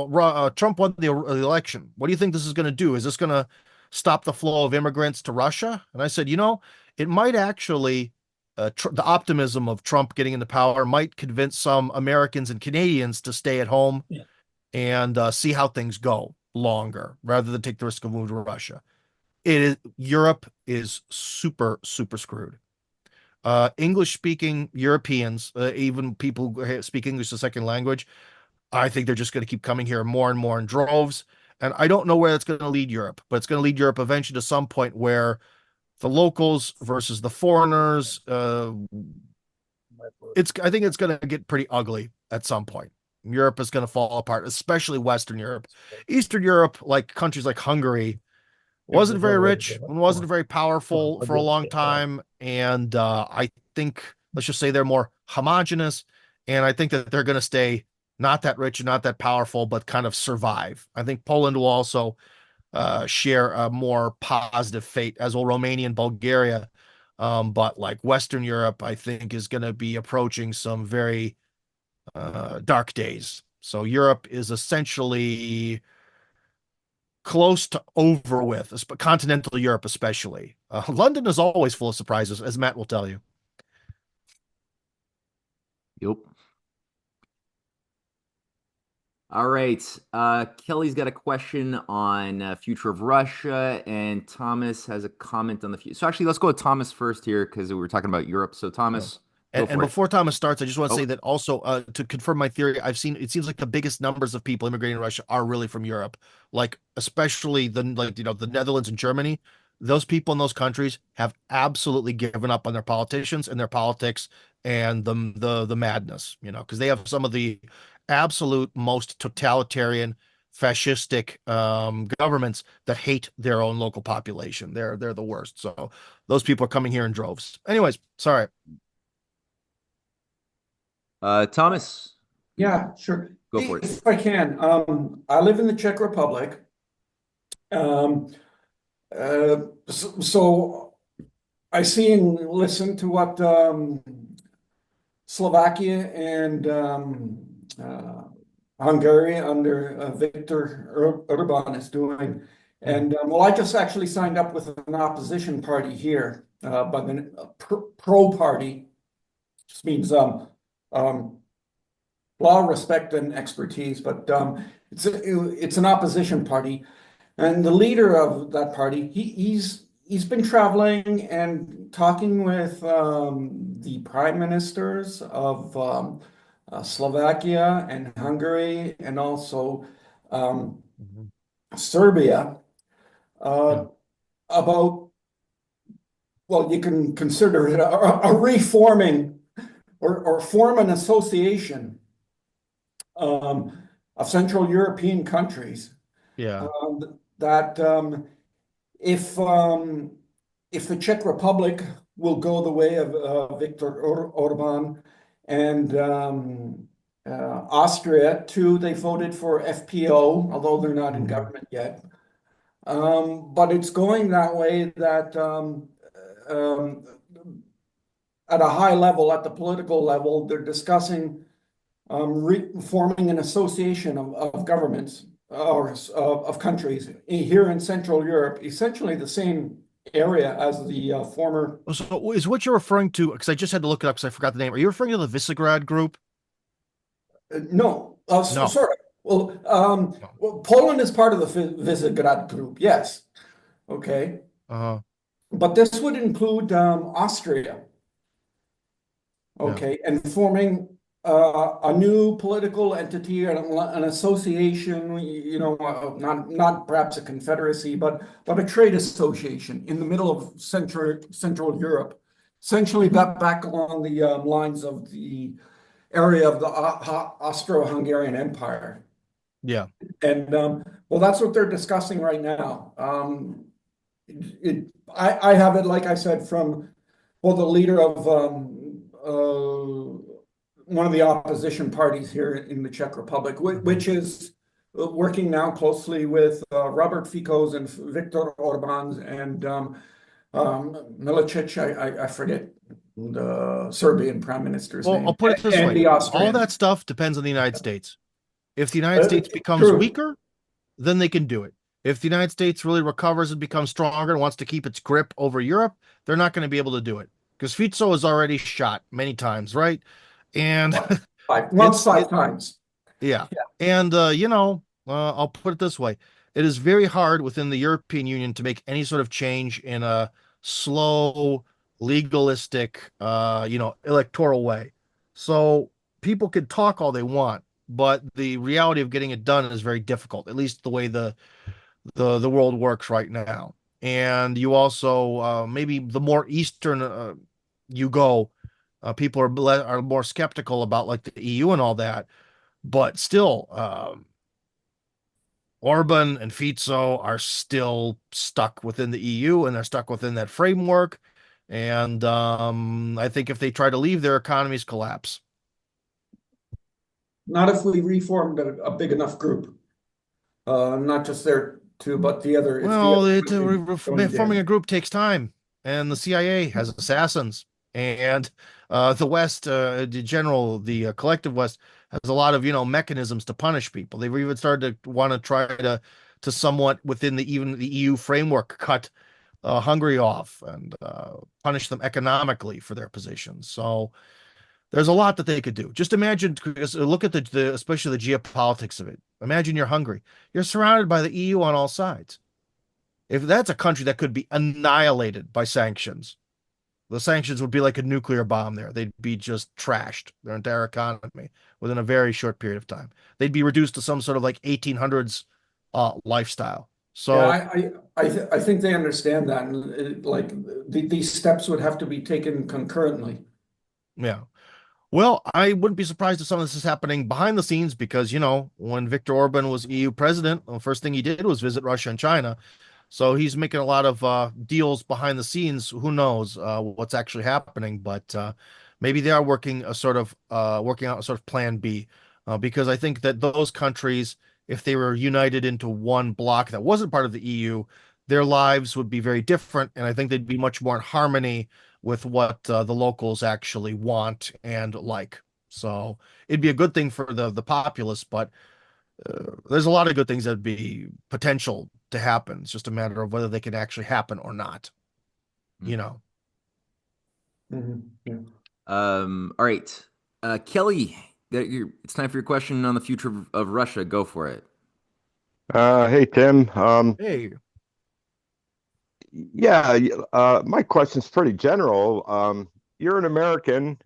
Trump won the election. What do you think this is going to do? Is this going to stop the flow of immigrants to Russia? And I said, it might actually, the optimism of Trump getting into power might convince some Americans and Canadians to stay at home and see how things go longer rather than take the risk of moving to Russia. Europe is super, super screwed. English speaking Europeans, even people who speak English as a second language, I think they're just going to keep coming here more and more in droves. And I don't know where that's going to lead Europe, but it's going to lead Europe eventually to some point where the locals versus the foreigners, I think it's going to get pretty ugly at some point. Europe is going to fall apart, especially Western Europe. Eastern Europe, like countries like Hungary, wasn't very rich and wasn't very powerful for a long time. And I think, let's just say they're more homogenous. And I think that they're going to stay not that rich and not that powerful, but kind of survive. I think Poland will also share a more positive fate, as will Romania and Bulgaria. But like Western Europe, I think is going to be approaching some very dark days. So Europe is essentially close to over with, continental Europe especially. London is always full of surprises, as Matt will tell you. Yep. All right. Kelly's got a question on future of Russia, and Thomas has a comment on the future. So actually, let's go with Thomas first here because we were talking about Europe. So Thomas, go And for it. before Thomas starts, I just want to Oh. say that also to confirm my theory, I've seen it seems like the biggest numbers of people immigrating to Russia are really from Europe, like especially the Netherlands and Germany. Those people in those countries have absolutely given up on their politicians and their politics and the madness, because they have some of the absolute most totalitarian, fascistic governments that hate their own local population. They're the worst. So those people are coming here in droves. Anyways, sorry. Thomas, Yeah, sure. go for it. If I can, I live in the Czech Republic. So I see and listen to what Slovakia and Hungary under Viktor Orban is doing. And well, I just actually signed up with an opposition party here, but the pro party just means law, respect, and expertise. But it's an opposition party, and the leader of that party, he's been traveling and talking with the prime ministers of Slovakia and Hungary, and also Serbia, about, well, you can consider it a reforming or form an association of Central European countries. Yeah. That if the Czech Republic will go the way of Viktor Orban, and Austria too, they voted for FPO, although they're not in government yet. But it's going that way, that at a high level, at the political level, they're discussing forming an association of governments or of countries here in Central Europe, essentially the same area as the former. So is what you're referring to, because I just had to look it up because I forgot the name. Are you referring to the Visegrad group? No, No. sort of. Well, Poland is part of the Visegrad group, yes. Okay. But this would include Austria. Okay, and forming a new political entity, an association, not perhaps a confederacy, but a trade association in the middle of Central Europe, essentially back along the lines of the area of the Austro-Hungarian Empire. Yeah. And well, that's what they're discussing right now. I have it, like I said, from the leader of one of the opposition parties here in the Czech Republic, which is working now closely with Robert Fico's and Viktor Orban's and Milicic, I forget the Serbian prime minister's name. I'll put it this way. All that stuff depends on the United States. If the United States becomes weaker, then they can do it. If the United States really recovers and becomes stronger and wants to keep its grip over Europe, they're not going to be able to do it. Because Fico is already shot many times, right? And five times. Yeah. And I'll put it this way. It is very hard within the European Union to make any sort of change in a slow, legalistic, electoral way. So people can talk all they want, but the reality of getting it done is very difficult, at least the way the world works right now. And you also maybe the more eastern you go, people are more skeptical about like the EU and all that. But still, Orban and Fico are still stuck within the EU, and they're stuck within that framework. And I think if they try to leave, their economies collapse. Not if we reformed a big enough group, not just their two, but the other. Forming a group takes time, and the CIA has assassins, and the West, the collective West, has a lot of, mechanisms to punish people. They've even started to want to try to somewhat within even the EU framework cut Hungary off and punish them economically for their positions. So there's a lot that they could do. Just imagine, look at the especially the geopolitics of it. Imagine you're Hungary. You're surrounded by the EU on all sides. If that's a country that could be annihilated by sanctions, the sanctions would be like a nuclear bomb there. They'd be just trashed, their entire economy, within a very short period of time. They'd be reduced to some sort of like 1800s lifestyle. So Yeah, I think they understand that, and these steps would have to be taken concurrently. yeah. Well, I wouldn't be surprised if some of this is happening behind the scenes because, when Viktor Orban was EU president, the first thing he did was visit Russia and China. So he's making a lot of deals behind the scenes. Who knows what's actually happening? But maybe they are working out a sort of plan B, because I think that those countries, if they were united into one bloc that wasn't part of the EU, their lives would be very different, and I think they'd be much more in harmony with what the locals actually want and like. So it'd be a good thing for the populace, but there's a lot of good things that'd be potential to happen. It's just a matter of whether they can actually happen or not. Yeah. All right. Kelly, it's time for your question on the future of Russia. Go for it. Hey Tim. Hey. Yeah, my question's pretty general. You're an American.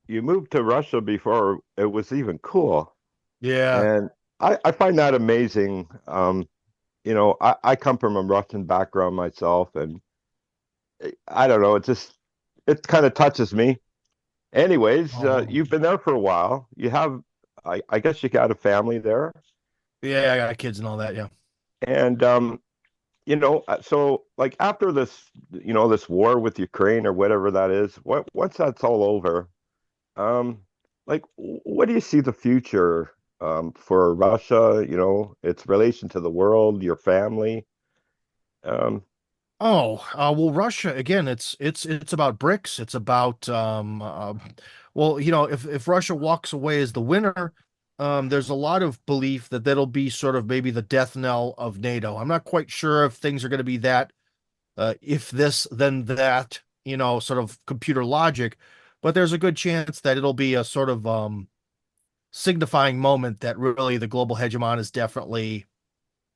You moved to Russia before it was even cool. Yeah. And I find that amazing. I come from a Russian background myself, and I don't know, it kind of touches me. Anyways, you've been there for a while. I guess you got a family there. Yeah, I got kids and all that, yeah. And so like after this, this war with Ukraine or whatever that is, once that's all over, like what do you see the future for Russia, its relation to the world, your family? Well, Russia again. It's about BRICS. It's about well, if Russia walks away as the winner, there's a lot of belief that that'll be sort of maybe the death knell of NATO. I'm not quite sure if things are going to be that, if this then that, sort of computer logic, but there's a good chance that it'll be a sort of signifying moment that really the global hegemon is definitely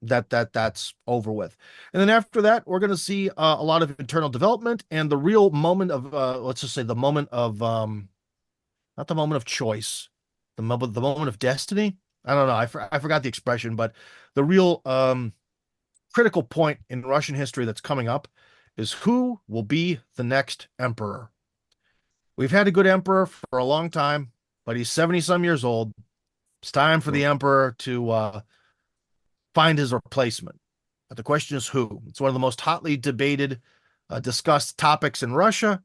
that's over with. And then after that, we're going to see a lot of internal development and the real moment of let's just say the moment of not the moment of choice, the moment of destiny. I don't know. I forgot the expression, but the real critical point in Russian history that's coming up is who will be the next emperor. We've had a good emperor for a long time, but he's 70 some years old. It's time for the emperor to find his replacement. But the question is who? It's one of the most hotly debated, discussed topics in Russia,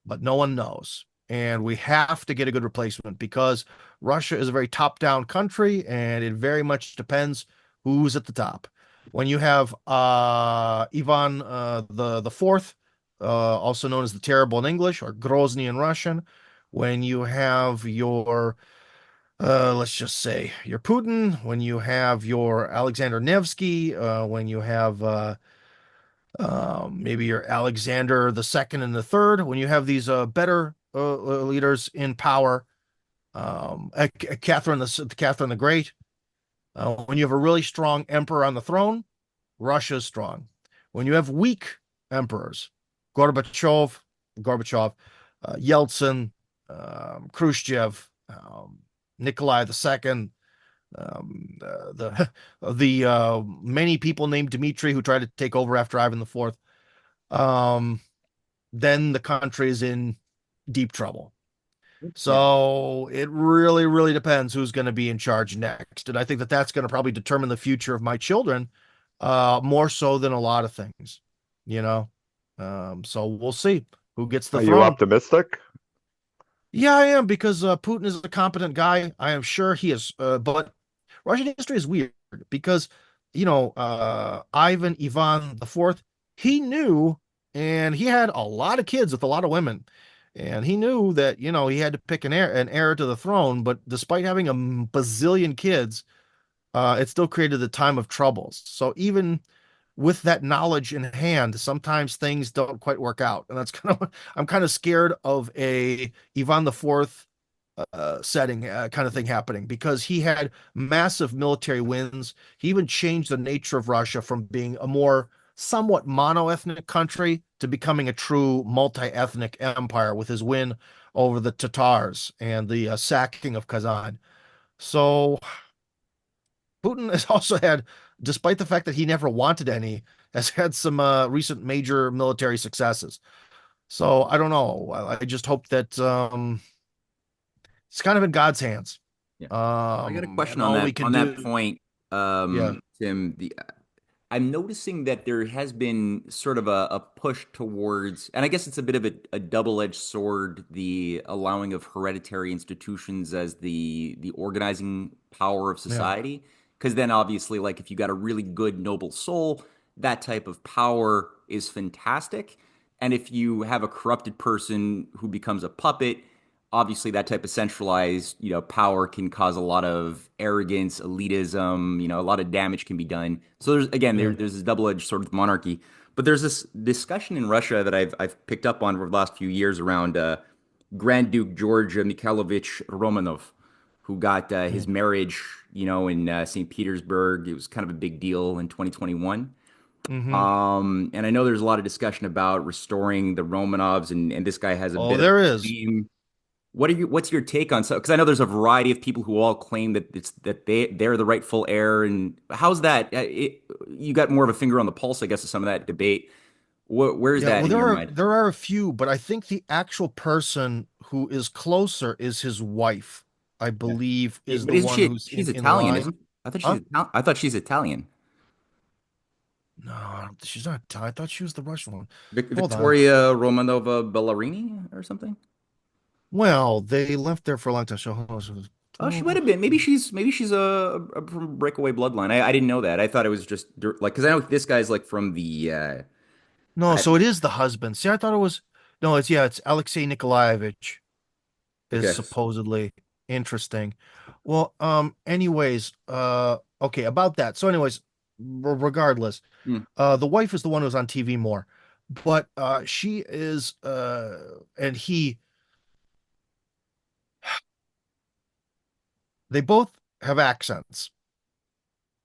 but no one knows. And we have to get a good replacement because Russia is a very top-down country, and it very much depends who's at the top. When you have Ivan the Fourth, also known as the Terrible in English or Grozny in Russian, when you have your let's just say your Putin, when you have your Alexander Nevsky, when you have maybe your Alexander the Second and the Third, when you have these better leaders in power, Catherine the Great, when you have a really strong emperor on the throne, Russia's strong. When you have weak emperors, Gorbachev, Yeltsin, Khrushchev, Nikolai II, the many people named Dmitry who tried to take over after Ivan IV, then the country is in deep trouble. So it really, really depends who's going to be in charge next. And I think that that's going to probably determine the future of my children, more so than a lot of things, so we'll see who gets the throne. Are you optimistic? Yeah, I am, because Putin is a competent guy. I am sure he is. But Russian history is weird because, Ivan the Fourth, he knew, and he had a lot of kids with a lot of women. And he knew that, he had to pick an heir to the throne, but despite having a bazillion kids, it still created the time of troubles. So even with that knowledge in hand, sometimes things don't quite work out. And that's I'm kind of scared of a Ivan the Fourth setting kind of thing happening because he had massive military wins. He even changed the nature of Russia from being a more somewhat mono-ethnic country to becoming a true multi-ethnic empire with his win over the Tatars and the sacking of Kazan. So Putin has also had, despite the fact that he never wanted any, has had some recent major military successes. So I don't know. I just hope that it's kind of in God's hands. Yeah. I got a question And all we can on that do, point, yeah, Tim. I'm noticing that there has been sort of a push towards, and I guess it's a bit of a double-edged sword, the allowing of hereditary institutions as the organizing power of yeah, society. Because then obviously, like if you got a really good noble soul, that type of power is fantastic. And if you have a corrupted person who becomes a puppet, obviously that type of centralized, power can cause a lot of arrogance, elitism, a lot of damage can be done. So there's again yeah. there's this double-edged sort of monarchy. But there's this discussion in Russia that I've picked up on over the last few years around Grand Duke George Mikhailovich Romanov, who got his Mm. marriage, in St. Petersburg. It was kind of a big deal in 2021. Hmm. And I know there's a lot of discussion about restoring the Romanovs, and this guy has a Oh, bit of there a is. claim. What's your take on so? Because I know there's a variety of people who all claim that they're the rightful heir, and how's that? You got more of a finger on the pulse, I guess, of some of that debate. Where's Yeah, that well, in there your are mind? there are a few, but I think the actual person who is closer is his wife, I Yeah. believe, is But the isn't one she? who's She's in Italian, line. isn't? I thought Huh? I thought she's Italian. No, she's not. I thought she was the Russian one. Hold on. Victoria Romanova Ballarini or something. Well, they left there for a long time. So, Oh, she might have been. Maybe she's from breakaway bloodline. I didn't know that. I thought it was just like because I know this guy's like from the. no, I, so it is the husband. See, I thought it was. No, it's Alexei Nikolaevich is okay. supposedly interesting. Well, anyways, okay, about that. So, anyways, regardless, Hmm. the wife is the one who's on TV more, but she is, and they both have accents.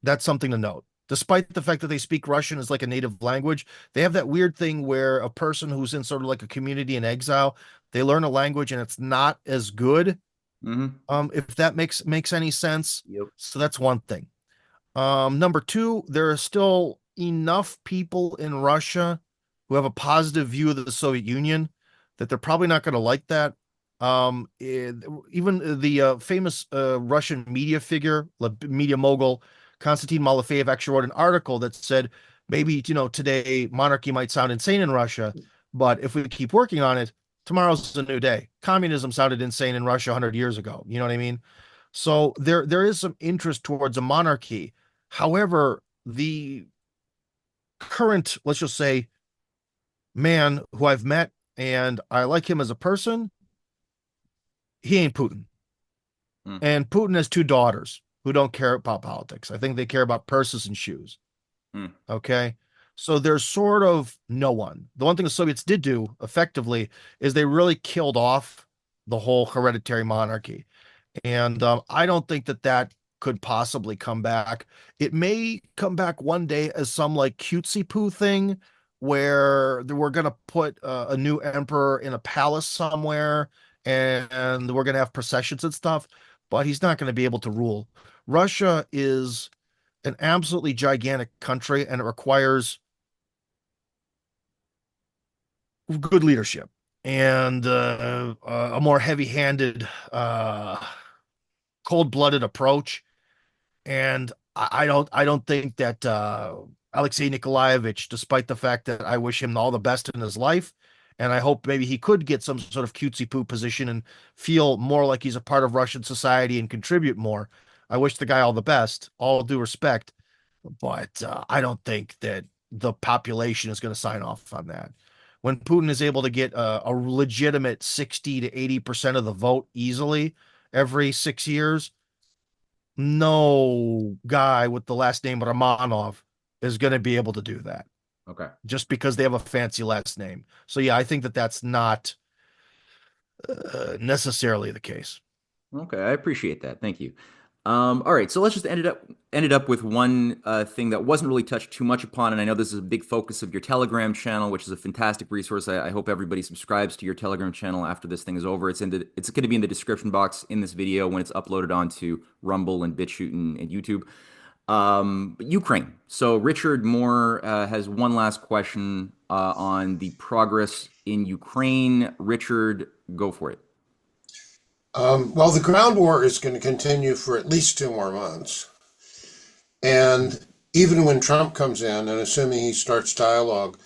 That's something to note. Despite the fact that they speak Russian as like a native language, they have that weird thing where a person who's in sort of like a community in exile, they learn a language and it's not as good. Mm-hmm. If that makes any sense. Yep. So that's one thing. Number two, there are still enough people in Russia who have a positive view of the Soviet Union that they're probably not going to like that. Even the famous Russian media figure, media mogul, Konstantin Malafeev actually wrote an article that said maybe, today monarchy might sound insane in Russia, but if we keep working on it, tomorrow's a new day. Communism sounded insane in Russia 100 years ago. You know what I mean? So there is some interest towards a monarchy. However, the current, let's just say, man who I've met and I like him as a person, he ain't Putin. Hmm. And Putin has two daughters who don't care about politics. I think they care about purses and shoes. Hmm. Okay. So there's sort of no one. The one thing the Soviets did do effectively is they really killed off the whole hereditary monarchy. And I don't think that that could possibly come back. It may come back one day as some like cutesy poo thing where we're going to put a new emperor in a palace somewhere and we're going to have processions and stuff, but he's not going to be able to rule. Russia is an absolutely gigantic country and it requires good leadership and a more heavy-handed, cold-blooded approach. And I don't think that Alexei Nikolaevich, despite the fact that I wish him all the best in his life, and I hope maybe he could get some sort of cutesy poo position and feel more like he's a part of Russian society and contribute more. I wish the guy all the best, all due respect, but I don't think that the population is going to sign off on that. when Putin is able to get a legitimate 60 to 80% of the vote easily every 6 years, no guy with the last name Romanov is going to be able to do that Okay. just because they have a fancy last name. So yeah, I think that that's not necessarily the case. Okay, I appreciate that. Thank you. All right, so let's just ended up with one thing that wasn't really touched too much upon, and I know this is a big focus of your Telegram channel, which is a fantastic resource. I hope everybody subscribes to your Telegram channel after this thing is over. It's going to be in the description box in this video when it's uploaded onto Rumble and BitChute and YouTube. Ukraine. So Richard Moore has one last question on the progress in Ukraine. Richard, go for it. Well, the ground war is going to continue for at least 2 more months. And even when Trump comes in, and assuming he starts dialogue,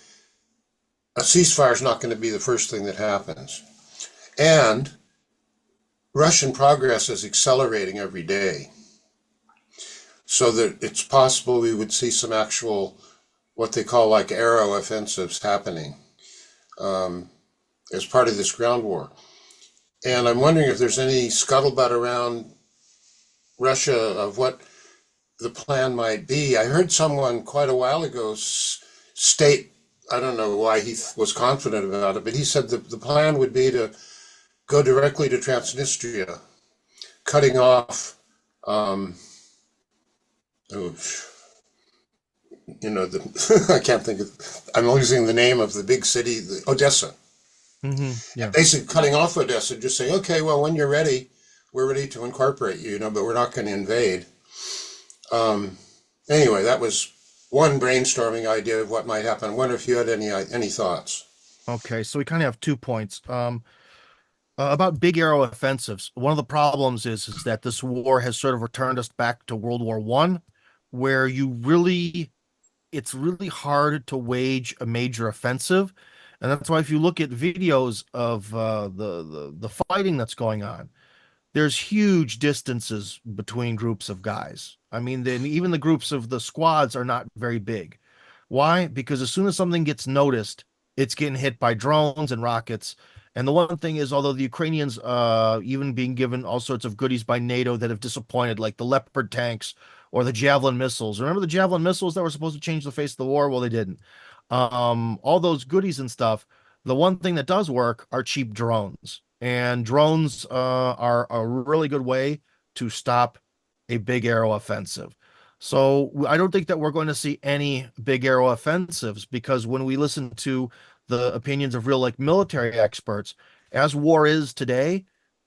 a ceasefire is not going to be the first thing that happens. And Russian progress is accelerating every day. So that it's possible we would see some actual, what they call like aero offensives happening as part of this ground war. And I'm wondering if there's any scuttlebutt around Russia of what the plan might be. I heard someone quite a while ago state, I don't know why he was confident about it, but he said that the plan would be to go directly to Transnistria, cutting off, I can't think of, I'm losing the name of the big city, Odessa. Yeah. Basically cutting off Odessa, just saying, okay, well, when you're ready, we're ready to incorporate you, but we're not going to invade. Anyway, that was one brainstorming idea of what might happen. I wonder if you had any thoughts. Okay, so we kind of have 2 points. About big aero offensives, one of the problems is that this war has sort of returned us back to World War I, where it's really hard to wage a major offensive. And that's why if you look at videos of the fighting that's going on, there's huge distances between groups of guys. I mean, then even the groups of the squads are not very big. Why? Because as soon as something gets noticed, it's getting hit by drones and rockets. And the one thing is, although the Ukrainians even being given all sorts of goodies by NATO that have disappointed, like the Leopard tanks or the Javelin missiles. Remember the Javelin missiles that were supposed to change the face of the war? Well, they didn't. All those goodies and stuff. The one thing that does work are cheap drones. And drones are a really good way to stop a big aero offensive. So I don't think that we're going to see any big aero offensives, because when we listen to the opinions of real like military experts, as war is today,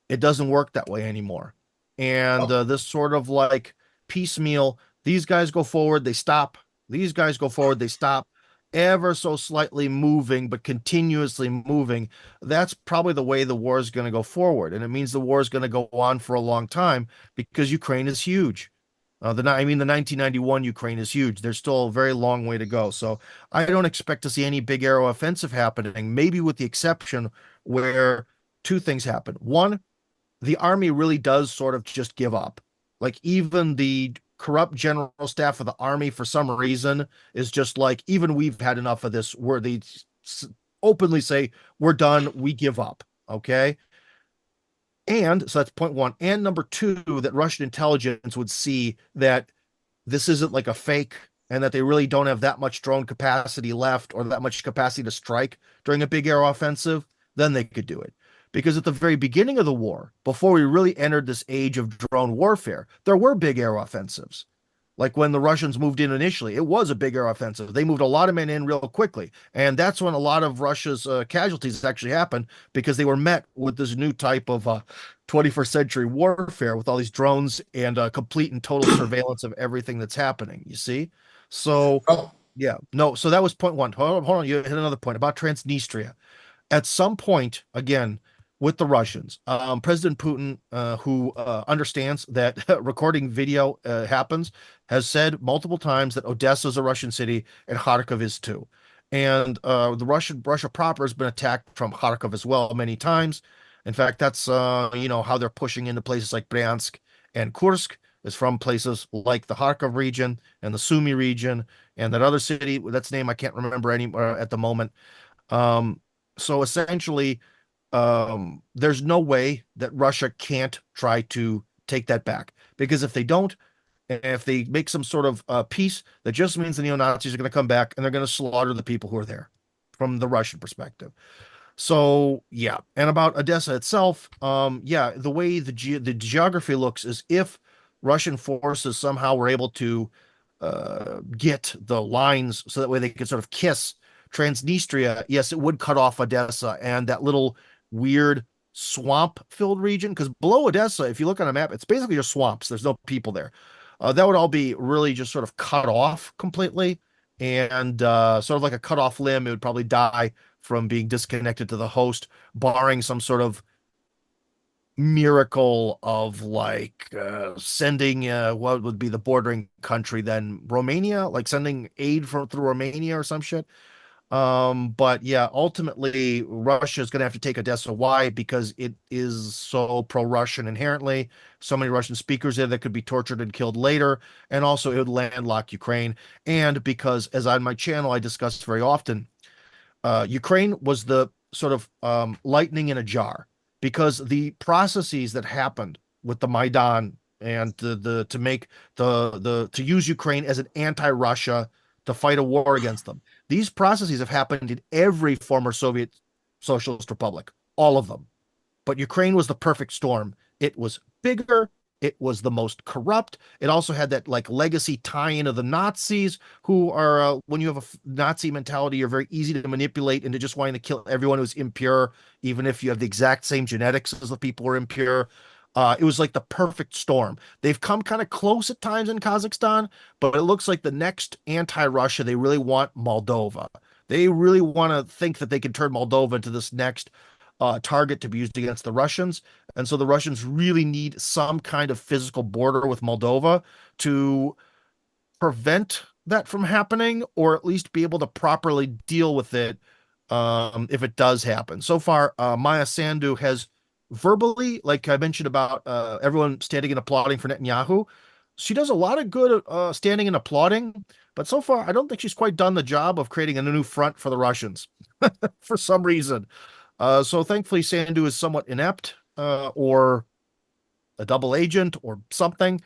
it doesn't work that way anymore. And this sort of like piecemeal, these guys go forward, they stop. These guys go forward, they stop. Ever so slightly moving, but continuously moving. That's probably the way the war is going to go forward. And it means the war is going to go on for a long time because Ukraine is huge. The 1991 Ukraine is huge. There's still a very long way to go. So I don't expect to see any big aero offensive happening, maybe with the exception where 2 things happen. One, the army really does sort of just give up. Like even the corrupt general staff of the army, for some reason, is just like, even we've had enough of this, where they openly say, we're done, we give up. Okay. And so that's point one. And number 2, that Russian intelligence would see that this isn't like a fake, and that they really don't have that much drone capacity left or that much capacity to strike during a big air offensive, then they could do it. Because at the very beginning of the war, before we really entered this age of drone warfare, there were big air offensives. Like when the Russians moved in initially, it was a big air offensive. They moved a lot of men in real quickly. And that's when a lot of Russia's casualties actually happened, because they were met with this new type of 21st century warfare with all these drones and complete and total surveillance of everything that's happening. You see? So, yeah, no. So that was point one. Hold on. You hit another point about Transnistria. At some point, again, with the Russians, President Putin, who understands that recording video happens, has said multiple times that Odessa is a Russian city and Kharkov is too. And Russia proper has been attacked from Kharkov as well many times. In fact, that's how they're pushing into places like Bryansk and Kursk, is from places like the Kharkov region and the Sumy region and that other city, that's name I can't remember anymore at the moment. Um, so essentially, there's no way that Russia can't try to take that back because if they don't, if they make some sort of peace, that just means the neo-Nazis are going to come back and they're going to slaughter the people who are there from the Russian perspective. So yeah, and about Odessa itself, yeah, the way the geography looks is if Russian forces somehow were able to get the lines so that way they could sort of kiss Transnistria, yes, it would cut off Odessa and that little weird swamp-filled region. Because below Odessa, if you look on a map, it's basically just swamps. There's no people there. That would all be really just sort of cut off completely, and sort of like a cut off limb. It would probably die from being disconnected to the host, barring some sort of miracle of like sending what would be the bordering country then Romania, like sending aid from through Romania or some shit. But yeah, ultimately Russia is going to have to take Odessa. Why? Because it is so pro-Russian inherently. So many Russian speakers there that could be tortured and killed later, and also it would landlock Ukraine. And because, as on my channel I discussed very often, Ukraine was the sort of lightning in a jar because the processes that happened with the Maidan and the to make the to use Ukraine as an anti-Russia to fight a war against them. These processes have happened in every former Soviet socialist republic, all of them. But Ukraine was the perfect storm. It was bigger. It was the most corrupt. It also had that like legacy tie-in of the Nazis, who are when you have a Nazi mentality, you're very easy to manipulate into just wanting to kill everyone who's impure, even if you have the exact same genetics as the people who are impure. It was like the perfect storm. They've come kind of close at times in Kazakhstan, but it looks like the next anti-Russia, they really want Moldova. They really want to think that they can turn Moldova into this next target to be used against the Russians. And so the Russians really need some kind of physical border with Moldova to prevent that from happening, or at least be able to properly deal with it if it does happen. So far, Maya Sandu has verbally, like I mentioned about everyone standing and applauding for Netanyahu, she does a lot of good standing and applauding, but so far, I don't think she's quite done the job of creating a new front for the Russians for some reason. So thankfully, Sandu is somewhat inept or a double agent or something.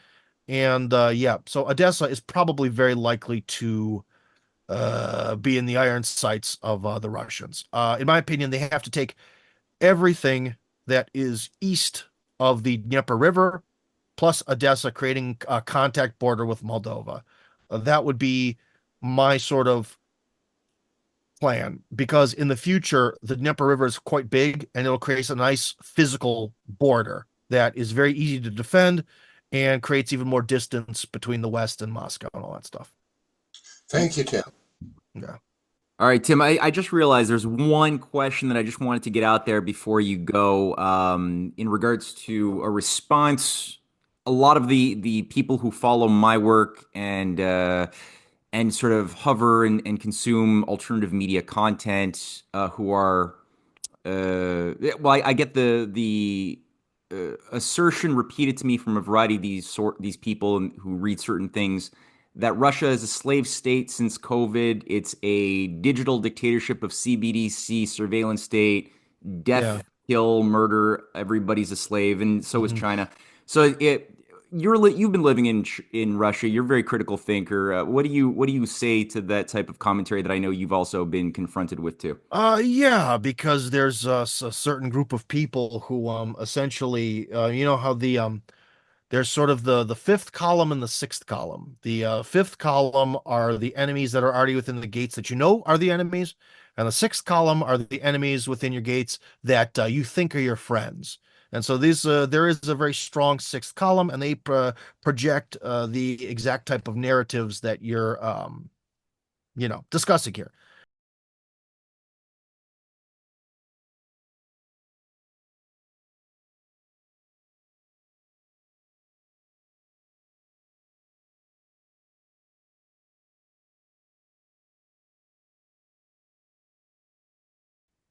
And yeah, so Odessa is probably very likely to be in the iron sights of the Russians. In my opinion, they have to take everything that is east of the Dnieper River, plus Odessa, creating a contact border with Moldova. That would be my sort of plan because in the future, the Dnieper River is quite big and it'll create a nice physical border that is very easy to defend and creates even more distance between the West and Moscow and all that stuff. Thank you, Tim. Yeah. All right, Tim, I just realized there's one question that I just wanted to get out there before you go, in regards to a response. A lot of the people who follow my work and sort of hover and consume alternative media content, who are well, I get the assertion repeated to me from a variety of these people who read certain things that Russia is a slave state since COVID. It's a digital dictatorship of CBDC surveillance state, Yeah. death, kill, murder. Everybody's a slave, and so is Mhm. China. So you've been living in Russia. You're a very critical thinker. What do you say to that type of commentary that I know you've also been confronted with too? Yeah, because there's a certain group of people who essentially you know how there's sort of the fifth column and the sixth column. The fifth column are the enemies that are already within the gates that you know are the enemies, and the sixth column are the enemies within your gates that you think are your friends. And so there is a very strong sixth column, and they project the exact type of narratives that you're discussing here.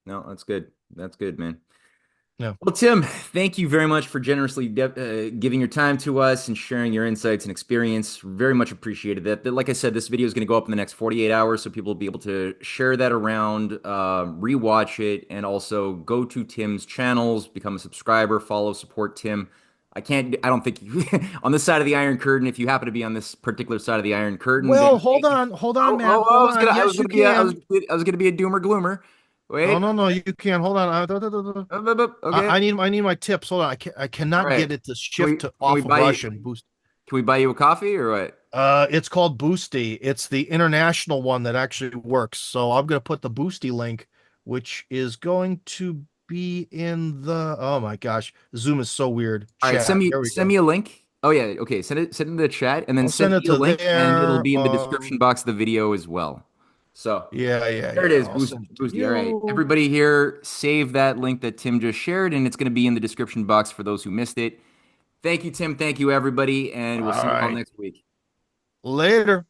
No, that's good. That's good, man. Yeah. Well, Tim, thank you very much for generously giving your time to us and sharing your insights and experience. Very much appreciated that. Like I said, this video is going to go up in the next 48 hours, so people will be able to share that around, rewatch it, and also go to Tim's channels, become a subscriber, follow, support Tim. I don't think you, on this side of the Iron Curtain, if you happen to be on this particular side of the Iron Curtain, then Well, hold on, Matt. Hold on. I was Yes, you gonna be, can. I was gonna be a doomer gloomer. No, Wait, no, no, you can't. Hold on. okay, I need my tips. Hold on. I all cannot right. get it to Can we shift to can we off of buy you Russian boost. can we buy you a coffee or what? It's called Boosty. It's the international one that actually works. So I'm gonna put the Boosty link, which is going to be in the, oh my gosh, Zoom is so weird. All right, Chat. Here we send go. me a link. Oh yeah, okay. Send it in the chat and then I'll send send it me a to link and it'll there. be in the description box of the video as well. So there it Yeah. is, I'll send it to Boosty. All right. you. Everybody here, save that link that Tim just shared, and it's going to be in the description box for those who missed it. Thank you, Tim. Thank you, everybody, and we'll All see you all right. next week. Later.